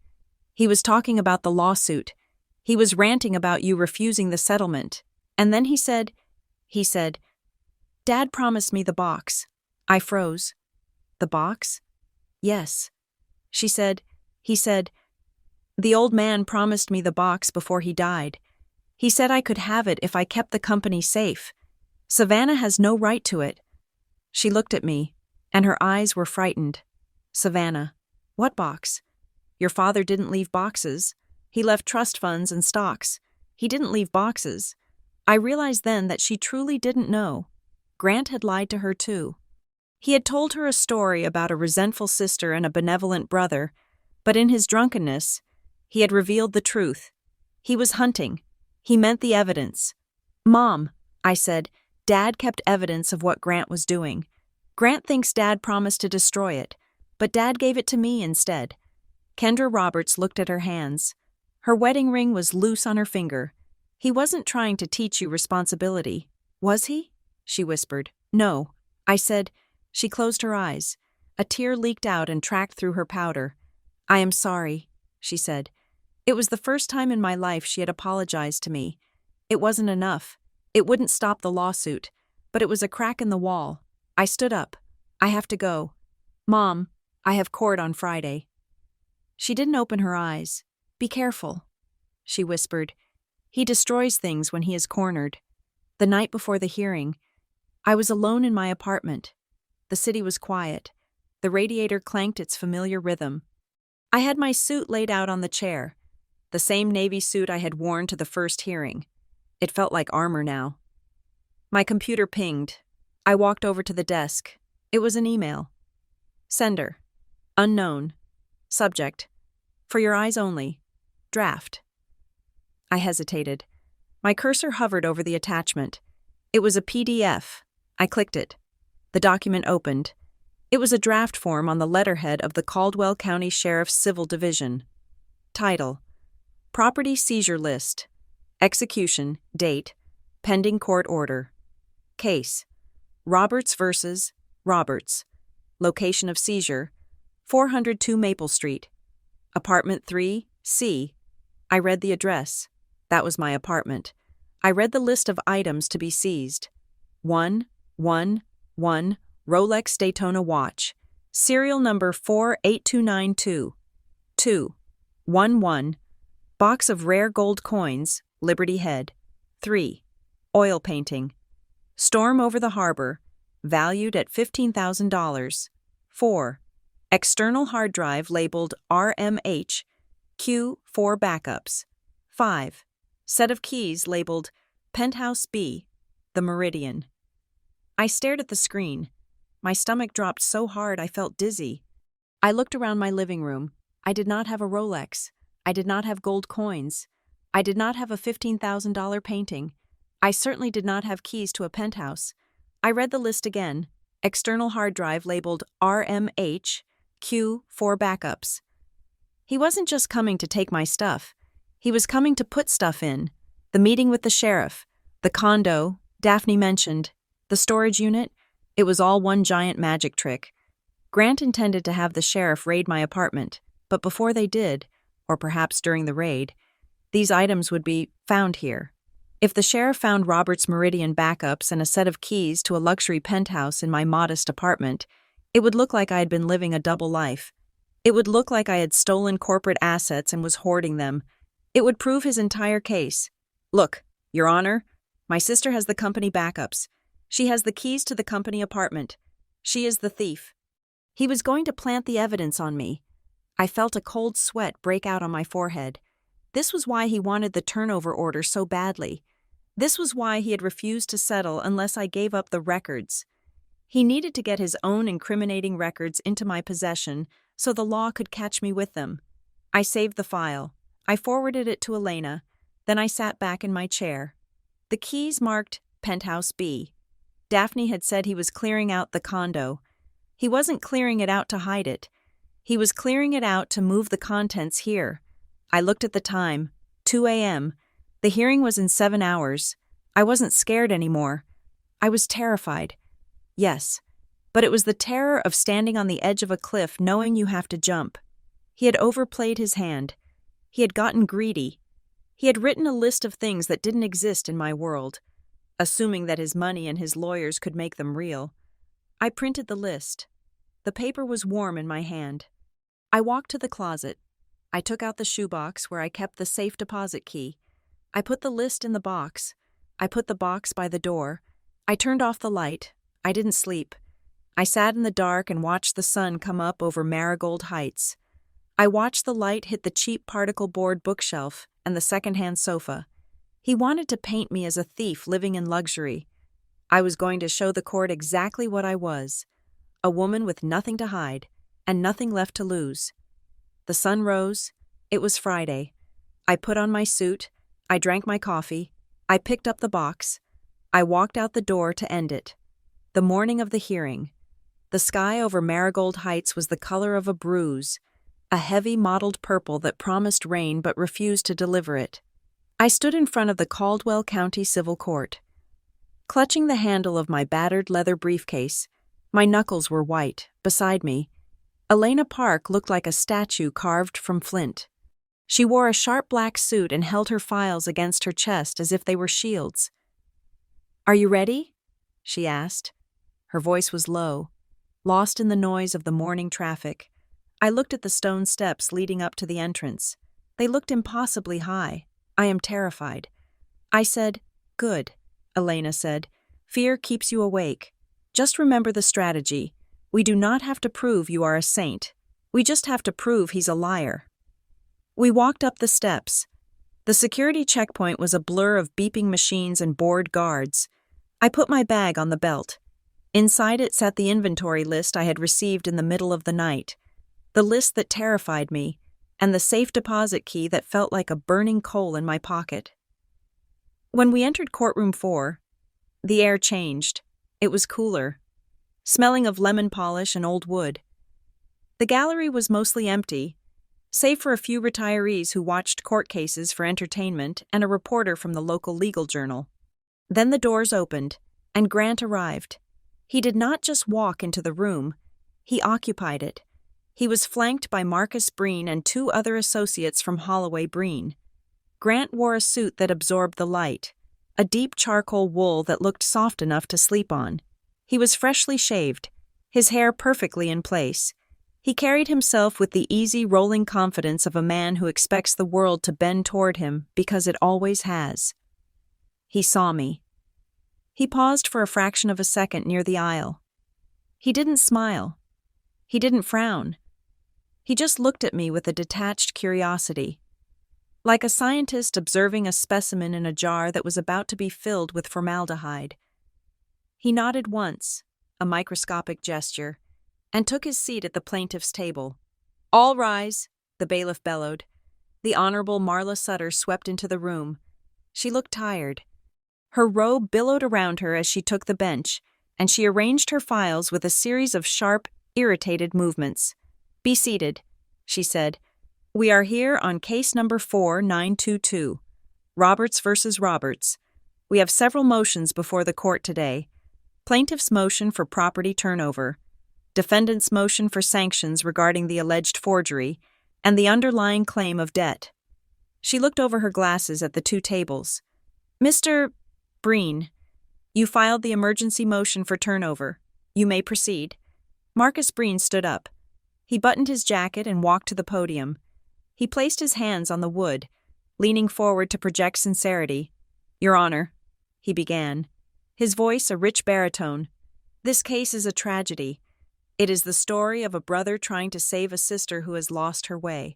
"He was talking about the lawsuit. He was ranting about you refusing the settlement. And then he said, Dad promised me the box." I froze. "The box?" "Yes." She said, "He said, the old man promised me the box before he died. He said I could have it if I kept the company safe. Savannah has no right to it." She looked at me, and her eyes were frightened. "Savannah, what box? Your father didn't leave boxes. He left trust funds and stocks. He didn't leave boxes." I realized then that she truly didn't know. Grant had lied to her too. He had told her a story about a resentful sister and a benevolent brother, but in his drunkenness, he had revealed the truth. He was hunting. He meant the evidence. "Mom," I said, "Dad kept evidence of what Grant was doing. Grant thinks Dad promised to destroy it, but Dad gave it to me instead." Kendra Roberts looked at her hands. Her wedding ring was loose on her finger. "He wasn't trying to teach you responsibility, was he?" she whispered. "No," I said. She closed her eyes. A tear leaked out and tracked through her powder. "I am sorry," she said. It was the first time in my life she had apologized to me. It wasn't enough. It wouldn't stop the lawsuit, but it was a crack in the wall. I stood up. "I have to go. Mom, I have court on Friday." She didn't open her eyes. "Be careful," she whispered. "He destroys things when he is cornered." The night before the hearing, I was alone in my apartment. The city was quiet. The radiator clanked its familiar rhythm. I had my suit laid out on the chair, the same navy suit I had worn to the first hearing. It felt like armor now. My computer pinged. I walked over to the desk. It was an email. Sender: unknown. Subject: for your eyes only. Draft. I hesitated. My cursor hovered over the attachment. It was a PDF. I clicked it. The document opened. It was a draft form on the letterhead of the Caldwell County Sheriff's Civil Division. Title: Property Seizure List. Execution, date, pending court order. Case: Roberts vs. Roberts. Location of seizure: 402 Maple Street. Apartment 3, C. I read the address. That was my apartment. I read the list of items to be seized. 1 Rolex Daytona watch. Serial number 48292. 2 box of rare gold coins, Liberty Head. 3 oil painting. Storm over the harbor, valued at $15,000. 4 external hard drive labeled RMH, Q4 backups. 5 set of keys labeled Penthouse B, the Meridian. I stared at the screen. My stomach dropped so hard I felt dizzy. I looked around my living room. I did not have a Rolex. I did not have gold coins. I did not have a $15,000 painting. I certainly did not have keys to a penthouse. I read the list again. External hard drive labeled RMH, Q4 backups. He wasn't just coming to take my stuff. He was coming to put stuff in. The meeting with the sheriff, the condo Daphne mentioned, the storage unit, it was all one giant magic trick. Grant intended to have the sheriff raid my apartment, but before they did, or perhaps during the raid, these items would be found here. If the sheriff found Robert's Meridian backups and a set of keys to a luxury penthouse in my modest apartment, it would look like I had been living a double life. It would look like I had stolen corporate assets and was hoarding them. It would prove his entire case. Look, Your Honor, my sister has the company backups. She has the keys to the company apartment. She is the thief. He was going to plant the evidence on me. I felt a cold sweat break out on my forehead. This was why he wanted the turnover order so badly. This was why he had refused to settle unless I gave up the records. He needed to get his own incriminating records into my possession so the law could catch me with them. I saved the file. I forwarded it to Elena. Then I sat back in my chair. The keys marked Penthouse B. Daphne had said he was clearing out the condo. He wasn't clearing it out to hide it. He was clearing it out to move the contents here. I looked at the time, 2 a.m. The hearing was in 7 hours. I wasn't scared anymore. I was terrified. Yes, but it was the terror of standing on the edge of a cliff knowing you have to jump. He had overplayed his hand. He had gotten greedy. He had written a list of things that didn't exist in my world, assuming that his money and his lawyers could make them real. I printed the list. The paper was warm in my hand. I walked to the closet. I took out the shoebox where I kept the safe deposit key. I put the list in the box. I put the box by the door. I turned off the light. I didn't sleep. I sat in the dark and watched the sun come up over Marigold Heights. I watched the light hit the cheap particle board bookshelf and the second-hand sofa. He wanted to paint me as a thief living in luxury. I was going to show the court exactly what I was, a woman with nothing to hide and nothing left to lose. The sun rose. It was Friday. I put on my suit. I drank my coffee. I picked up the box. I walked out the door to end it. The morning of the hearing. The sky over Marigold Heights was the color of a bruise, a heavy mottled purple that promised rain but refused to deliver it. I stood in front of the Caldwell County Civil Court. Clutching the handle of my battered leather briefcase, my knuckles were white. Beside me, Elena Park looked like a statue carved from flint. She wore a sharp black suit and held her files against her chest as if they were shields. "Are you ready?" she asked. Her voice was low, lost in the noise of the morning traffic. I looked at the stone steps leading up to the entrance. They looked impossibly high. I am terrified. I said, "Good," Elena said. "Fear keeps you awake. Just remember the strategy. We do not have to prove you are a saint. We just have to prove he's a liar." We walked up the steps. The security checkpoint was a blur of beeping machines and bored guards. I put my bag on the belt. Inside it sat the inventory list I had received in the middle of the night, the list that terrified me, and the safe deposit key that felt like a burning coal in my pocket. When we entered courtroom 4, the air changed. It was cooler, smelling of lemon polish and old wood. The gallery was mostly empty, save for a few retirees who watched court cases for entertainment and a reporter from the local legal journal. Then the doors opened, and Grant arrived. He did not just walk into the room, he occupied it. He was flanked by Marcus Breen and 2 other associates from Holloway Breen. Grant wore a suit that absorbed the light, a deep charcoal wool that looked soft enough to sleep on. He was freshly shaved, his hair perfectly in place. He carried himself with the easy, rolling confidence of a man who expects the world to bend toward him because it always has. He saw me. He paused for a fraction of a second near the aisle. He didn't smile. He didn't frown. He just looked at me with a detached curiosity, like a scientist observing a specimen in a jar that was about to be filled with formaldehyde. He nodded once, a microscopic gesture, and took his seat at the plaintiff's table. "All rise," the bailiff bellowed. The Honorable Marla Sutter swept into the room. She looked tired. Her robe billowed around her as she took the bench, and she arranged her files with a series of sharp, irritated movements. "Be seated," she said. "We are here on case number 4922, Roberts versus Roberts. We have several motions before the court today. Plaintiff's motion for property turnover, defendant's motion for sanctions regarding the alleged forgery, and the underlying claim of debt. She looked over her glasses at the two tables. Mr. Breen, you filed the emergency motion for turnover. You may proceed. Marcus Breen stood up. He buttoned his jacket and walked to the podium. He placed his hands on the wood, leaning forward to project sincerity. Your Honor, he began, his voice a rich baritone. This case is a tragedy. It is the story of a brother trying to save a sister who has lost her way.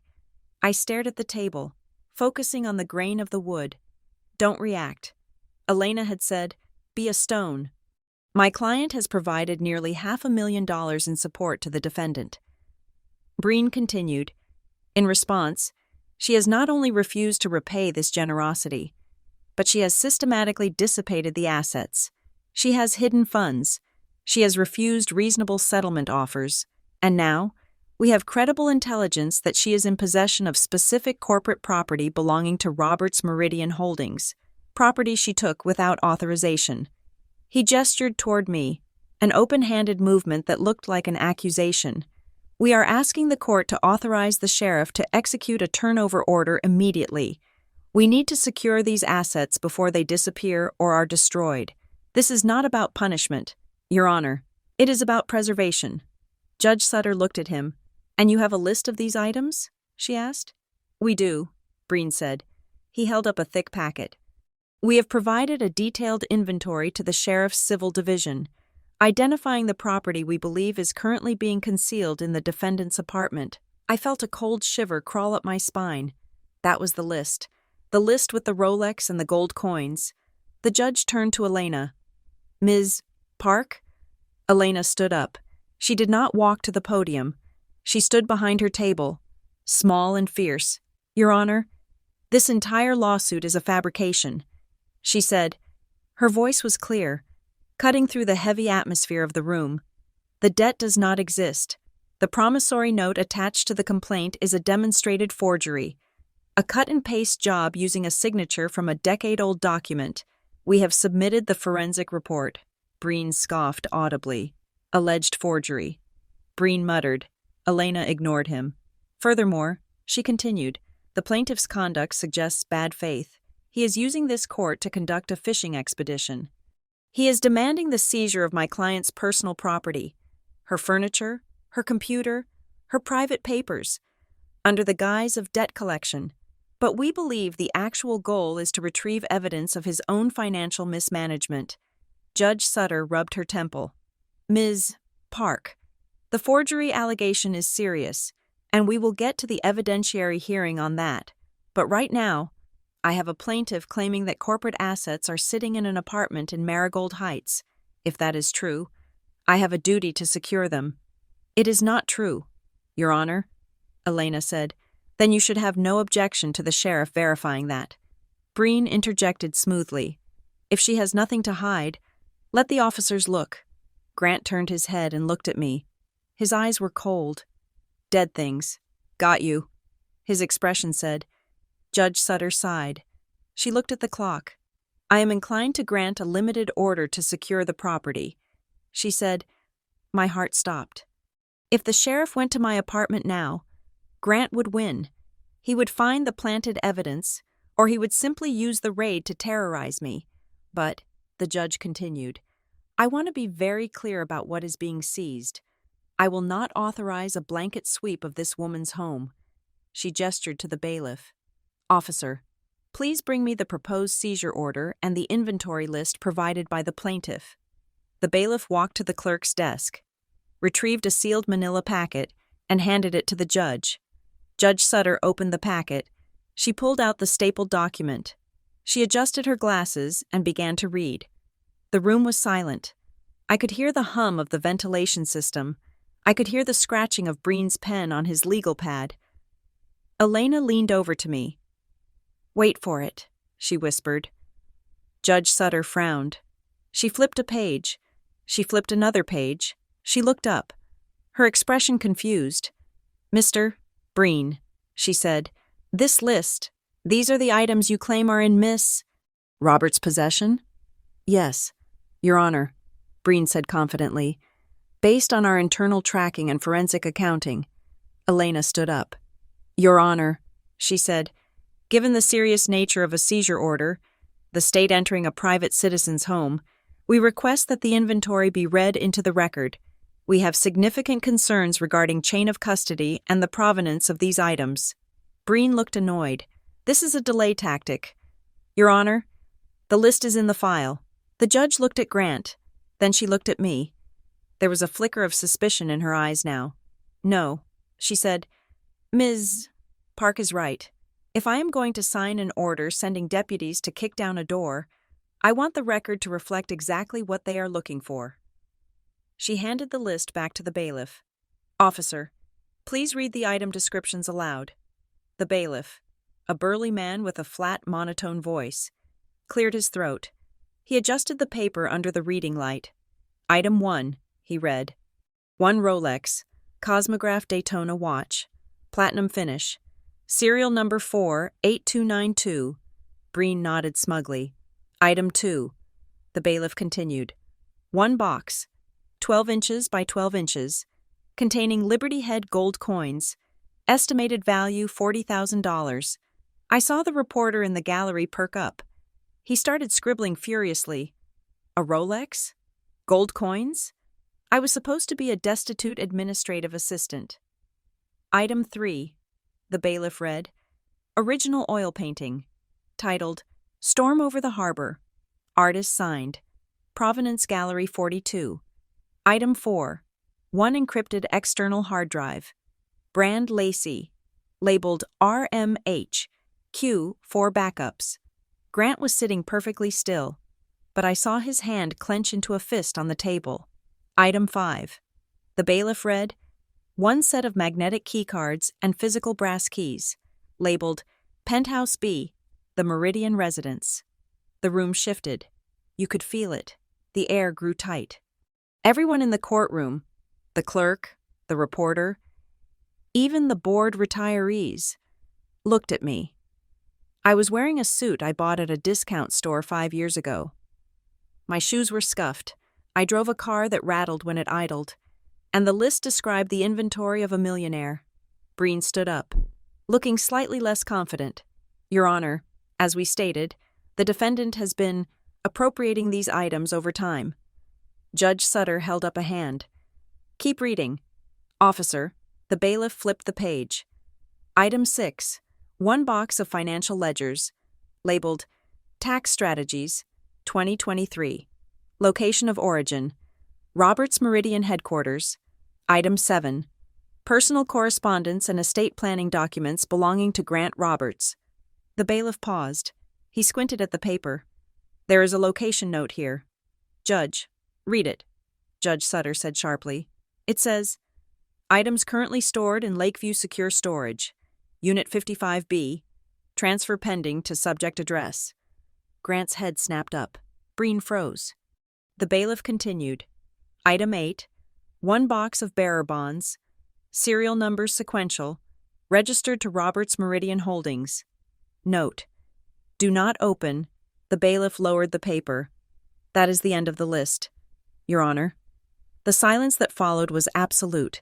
I stared at the table, focusing on the grain of the wood. Don't react. Elena had said, be a stone. My client has provided nearly $500,000 in support to the defendant. Breen continued. In response, she has not only refused to repay this generosity, but she has systematically dissipated the assets. She has hidden funds. She has refused reasonable settlement offers. And now, we have credible intelligence that she is in possession of specific corporate property belonging to Roberts Meridian Holdings, property she took without authorization. He gestured toward me, an open-handed movement that looked like an accusation. We are asking the court to authorize the sheriff to execute a turnover order immediately. We need to secure these assets before they disappear or are destroyed. This is not about punishment, Your Honor. It is about preservation. Judge Sutter looked at him. And you have a list of these items? She asked. We do, Breen said. He held up a thick packet. We have provided a detailed inventory to the Sheriff's Civil Division, identifying the property we believe is currently being concealed in the defendant's apartment. I felt a cold shiver crawl up my spine. That was the list with the Rolex and the gold coins. The judge turned to Elena. Ms. Park? Elena stood up. She did not walk to the podium. She stood behind her table, small and fierce. Your Honor, this entire lawsuit is a fabrication, she said. Her voice was clear, cutting through the heavy atmosphere of the room. The debt does not exist. The promissory note attached to the complaint is a demonstrated forgery, a cut-and-paste job using a signature from a decade-old document. We have submitted the forensic report. Breen scoffed audibly. Alleged forgery. Breen muttered. Elena ignored him. Furthermore, she continued, the plaintiff's conduct suggests bad faith. He is using this court to conduct a fishing expedition. He is demanding the seizure of my client's personal property, her furniture, her computer, her private papers, under the guise of debt collection. But we believe the actual goal is to retrieve evidence of his own financial mismanagement. Judge Sutter rubbed her temple. Ms. Park, the forgery allegation is serious, and we will get to the evidentiary hearing on that. But right now, I have a plaintiff claiming that corporate assets are sitting in an apartment in Marigold Heights. If that is true, I have a duty to secure them. It is not true, Your Honor, Elena said. Then you should have no objection to the sheriff verifying that. Breen interjected smoothly. If she has nothing to hide, let the officers look. Grant turned his head and looked at me. His eyes were cold. Dead things. Got you, his expression said. Judge Sutter sighed. She looked at the clock. I am inclined to grant a limited order to secure the property. She said. My heart stopped. If the sheriff went to my apartment now, Grant would win. He would find the planted evidence, or he would simply use the raid to terrorize me. But, the judge continued, I want to be very clear about what is being seized. I will not authorize a blanket sweep of this woman's home. She gestured to the bailiff. Officer, please bring me the proposed seizure order and the inventory list provided by the plaintiff. The bailiff walked to the clerk's desk, retrieved a sealed manila packet, and handed it to the judge. Judge Sutter opened the packet. She pulled out the stapled document. She adjusted her glasses and began to read. The room was silent. I could hear the hum of the ventilation system. I could hear the scratching of Breen's pen on his legal pad. Elena leaned over to me. Wait for it, she whispered. Judge Sutter frowned. She flipped a page. She flipped another page. She looked up, her expression confused. Mr. Breen, she said, this list, these are the items you claim are in Miss Roberts' possession? Yes, Your Honor, Breen said confidently. Based on our internal tracking and forensic accounting. Elena stood up. Your Honor, she said, given the serious nature of a seizure order, the state entering a private citizen's home, we request that the inventory be read into the record. We have significant concerns regarding chain of custody and the provenance of these items. Breen looked annoyed. This is a delay tactic. Your Honor, the list is in the file. The judge looked at Grant. Then she looked at me. There was a flicker of suspicion in her eyes now. No, she said. Ms. Park is right. If I am going to sign an order sending deputies to kick down a door, I want the record to reflect exactly what they are looking for. She handed the list back to the bailiff. Officer, please read the item descriptions aloud. The bailiff, a burly man with a flat, monotone voice, cleared his throat. He adjusted the paper under the reading light. Item 1, he read. 1 Rolex, Cosmograph Daytona watch, platinum finish, serial number 48292. Breen nodded smugly. Item 2, the bailiff continued. 1 box, 12 inches by 12 inches, containing Liberty Head gold coins, estimated value $40,000. I saw the reporter in the gallery perk up. He started scribbling furiously. A Rolex? Gold coins? I was supposed to be a destitute administrative assistant. Item 3, the bailiff read. Original oil painting, titled Storm Over the Harbor. Artist signed. Provenance Gallery 42. Item 4, 1 encrypted external hard drive. Brand Lacey, labeled RMH, Q 4 backups. Grant was sitting perfectly still, but I saw his hand clench into a fist on the table. Item 5, the bailiff read, 1 set of magnetic keycards and physical brass keys, labeled Penthouse B, the Meridian Residence. The room shifted. You could feel it. The air grew tight. Everyone in the courtroom, the clerk, the reporter, even the bored retirees, looked at me. I was wearing a suit I bought at a discount store 5 years ago. My shoes were scuffed. I drove a car that rattled when it idled, and the list described the inventory of a millionaire. Breen stood up, looking slightly less confident. Your Honor, as we stated, the defendant has been appropriating these items over time. Judge Sutter held up a hand. Keep reading. Officer, the bailiff flipped the page. Item 6, 1 box of financial ledgers, labeled Tax Strategies, 2023. Location of origin, Roberts Meridian Headquarters. Item 7, personal correspondence and estate planning documents belonging to Grant Roberts. The bailiff paused. He squinted at the paper. There is a location note here. Judge, read it, Judge Sutter said sharply. It says, items currently stored in Lakeview Secure Storage, Unit 55B, transfer pending to subject address. Grant's head snapped up. Breen froze. The bailiff continued. Item 8, 1 box of bearer bonds, serial numbers sequential, registered to Roberts Meridian Holdings. Note, do not open. The bailiff lowered the paper. That is the end of the list, Your Honor. The silence that followed was absolute.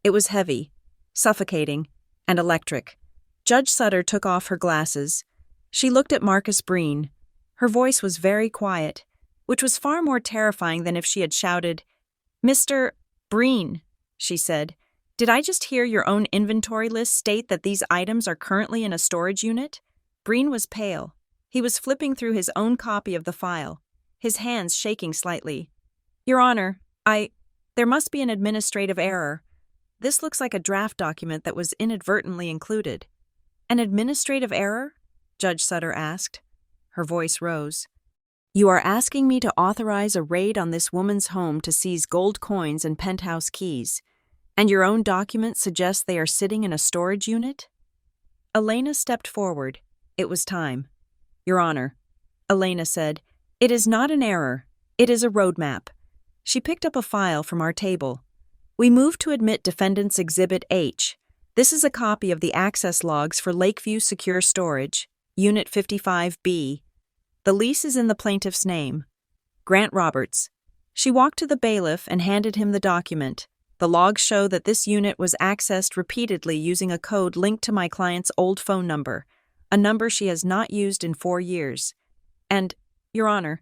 It was heavy, suffocating, and electric. Judge Sutter took off her glasses. She looked at Marcus Breen. Her voice was very quiet, which was far more terrifying than if she had shouted, Mr. Breen, she said, did I just hear your own inventory list state that these items are currently in a storage unit? Breen was pale. He was flipping through his own copy of the file, his hands shaking slightly. Your Honor, there must be an administrative error. This looks like a draft document that was inadvertently included. An administrative error? Judge Sutter asked. Her voice rose. You are asking me to authorize a raid on this woman's home to seize gold coins and penthouse keys, and your own document suggests they are sitting in a storage unit? Elena stepped forward. It was time. Your Honor, Elena said, it is not an error. It is a roadmap. She picked up a file from our table. We moved to admit Defendant's Exhibit H. This is a copy of the access logs for Lakeview Secure Storage, Unit 55B. The lease is in the plaintiff's name, Grant Roberts. She walked to the bailiff and handed him the document. The logs show that this unit was accessed repeatedly using a code linked to my client's old phone number, a number she has not used in 4 years. And, Your Honor,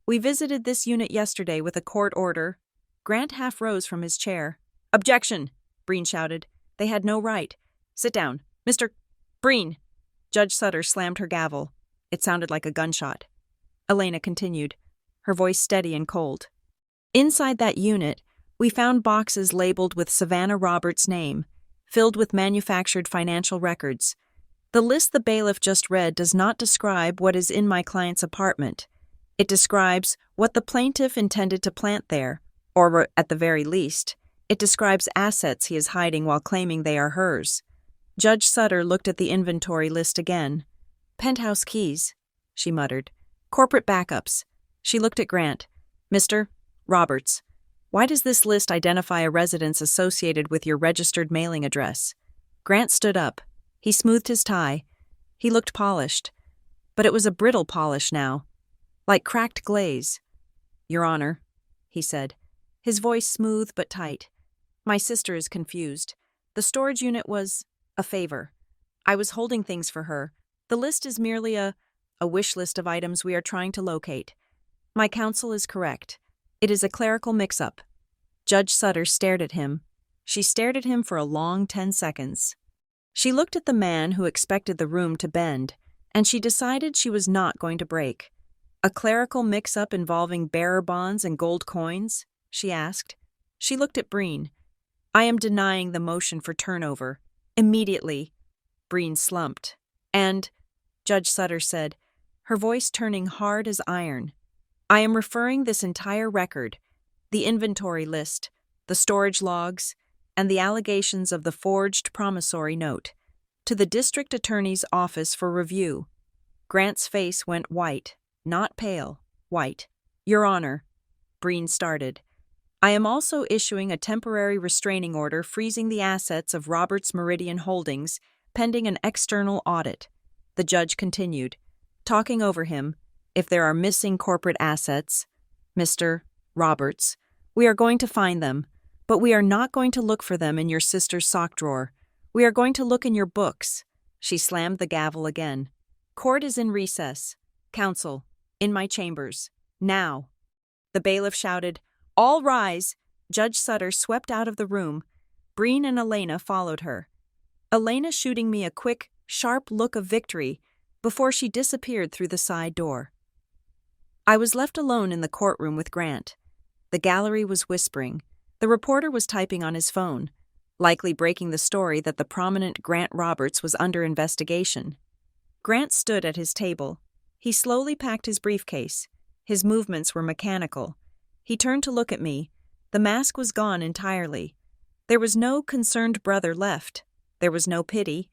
we visited this unit yesterday with a court order. Grant half rose from his chair. Objection, Breen shouted. They had no right. Sit down. Mr. Breen. Judge Sutter slammed her gavel. It sounded like a gunshot. Elena continued, her voice steady and cold. Inside that unit, we found boxes labeled with Savannah Roberts' name, filled with manufactured financial records. The list the bailiff just read does not describe what is in my client's apartment. It describes what the plaintiff intended to plant there, or at the very least, it describes assets he is hiding while claiming they are hers. Judge Sutter looked at the inventory list again. Penthouse keys, she muttered. Corporate backups. She looked at Grant. Mr. Roberts, why does this list identify a residence associated with your registered mailing address? Grant stood up. He smoothed his tie. He looked polished. But it was a brittle polish now, like cracked glaze. Your Honor, he said, his voice smooth but tight. My sister is confused. The storage unit was a favor. I was holding things for her. The list is merely a wish list of items we are trying to locate. My counsel is correct. It is a clerical mix-up. Judge Sutter stared at him. She stared at him for a long 10 seconds. She looked at the man who expected the room to bend, and she decided she was not going to break. A clerical mix-up involving bearer bonds and gold coins? She asked. She looked at Breen. I am denying the motion for turnover. Immediately. Breen slumped. And, Judge Sutter said, her voice turning hard as iron, I am referring this entire record, the inventory list, the storage logs, and the allegations of the forged promissory note, to the district attorney's office for review. Grant's face went white, not pale, white. Your Honor, Breen started. I am also issuing a temporary restraining order freezing the assets of Roberts Meridian Holdings pending an external audit. The judge continued, talking over him. If there are missing corporate assets, Mr. Roberts, we are going to find them, but we are not going to look for them in your sister's sock drawer. We are going to look in your books. She slammed the gavel again. Court is in recess. Counsel, in my chambers. Now. The bailiff shouted, All rise! Judge Sutter swept out of the room. Breen and Elena followed her. Elena shooting me a quick, sharp look of victory before she disappeared through the side door. I was left alone in the courtroom with Grant. The gallery was whispering. The reporter was typing on his phone, likely breaking the story that the prominent Grant Roberts was under investigation. Grant stood at his table. He slowly packed his briefcase. His movements were mechanical. He turned to look at me. The mask was gone entirely. There was no concerned brother left. There was no pity.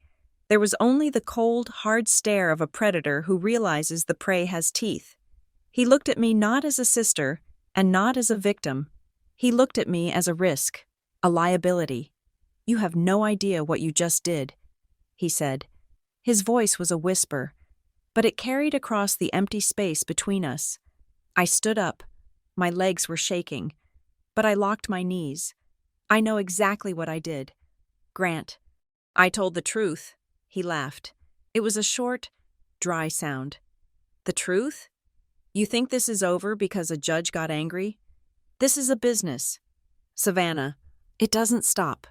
There was only the cold, hard stare of a predator who realizes the prey has teeth. He looked at me not as a sister, and not as a victim. He looked at me as a risk, a liability. You have no idea what you just did, he said. His voice was a whisper, but it carried across the empty space between us. I stood up. My legs were shaking, but I locked my knees. I know exactly what I did. Grant. I told the truth, he laughed. It was a short, dry sound. The truth? You think this is over because a judge got angry? This is a business. Savannah, it doesn't stop.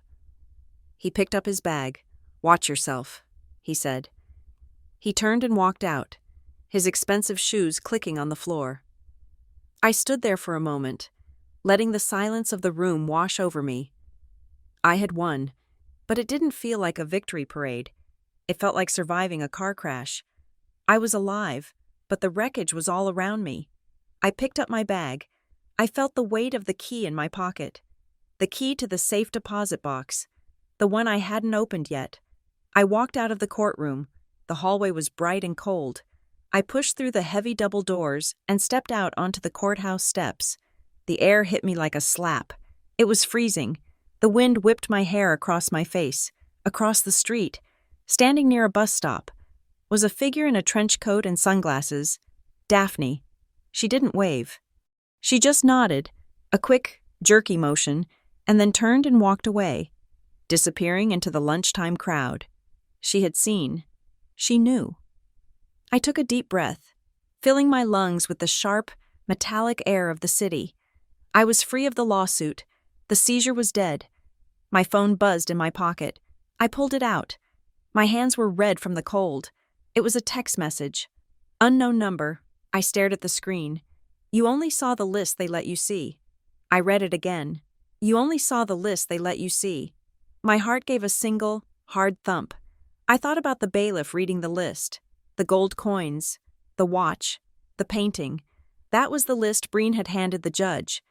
He picked up his bag. Watch yourself, he said. He turned and walked out, his expensive shoes clicking on the floor. I stood there for a moment, letting the silence of the room wash over me. I had won, but it didn't feel like a victory parade. It felt like surviving a car crash. I was alive, but the wreckage was all around me. I picked up my bag. I felt the weight of the key in my pocket. The key to the safe deposit box, the one I hadn't opened yet. I walked out of the courtroom. The hallway was bright and cold. I pushed through the heavy double doors and stepped out onto the courthouse steps. The air hit me like a slap. It was freezing. The wind whipped my hair across my face. Across the street, standing near a bus stop, was a figure in a trench coat and sunglasses. Daphne. She didn't wave. She just nodded, a quick, jerky motion, and then turned and walked away, disappearing into the lunchtime crowd. She had seen. She knew. I took a deep breath, filling my lungs with the sharp, metallic air of the city. I was free of the lawsuit. The seizure was dead. My phone buzzed in my pocket. I pulled it out. My hands were red from the cold. It was a text message. Unknown number. I stared at the screen. You only saw the list they let you see. I read it again. You only saw the list they let you see. My heart gave a single, hard thump. I thought about the bailiff reading the list. The gold coins. The watch. The painting. That was the list Breen had handed the judge.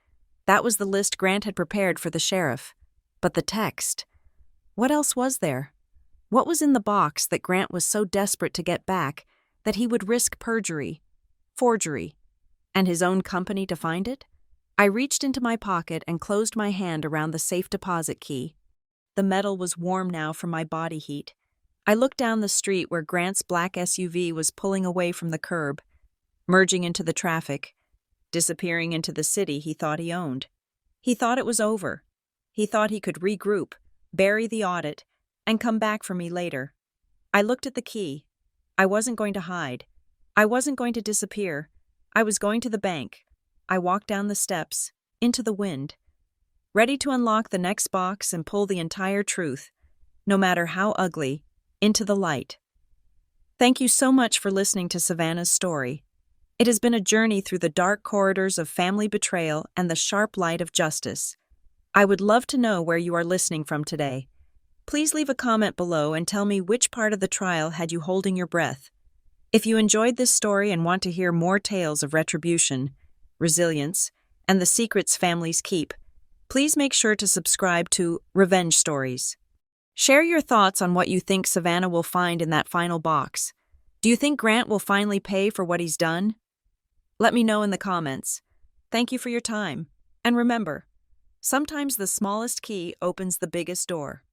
That was the list Grant had prepared for the sheriff. But the text. What else was there? What was in the box that Grant was so desperate to get back that he would risk perjury, forgery, and his own company to find it? I reached into my pocket and closed my hand around the safe deposit key. The metal was warm now from my body heat. I looked down the street where Grant's black SUV was pulling away from the curb, merging into the traffic, disappearing into the city he thought he owned. He thought it was over. He thought he could regroup, bury the audit, and come back for me later. I looked at the key. I wasn't going to hide. I wasn't going to disappear. I was going to the bank. I walked down the steps, into the wind, ready to unlock the next box and pull the entire truth, no matter how ugly, into the light. Thank you so much for listening to Savannah's story. It has been a journey through the dark corridors of family betrayal and the sharp light of justice. I would love to know where you are listening from today. Please leave a comment below and tell me which part of the trial had you holding your breath. If you enjoyed this story and want to hear more tales of retribution, resilience, and the secrets families keep, please make sure to subscribe to Revenge Stories. Share your thoughts on what you think Savannah will find in that final box. Do you think Grant will finally pay for what he's done? Let me know in the comments. Thank you for your time. And remember, sometimes the smallest key opens the biggest door.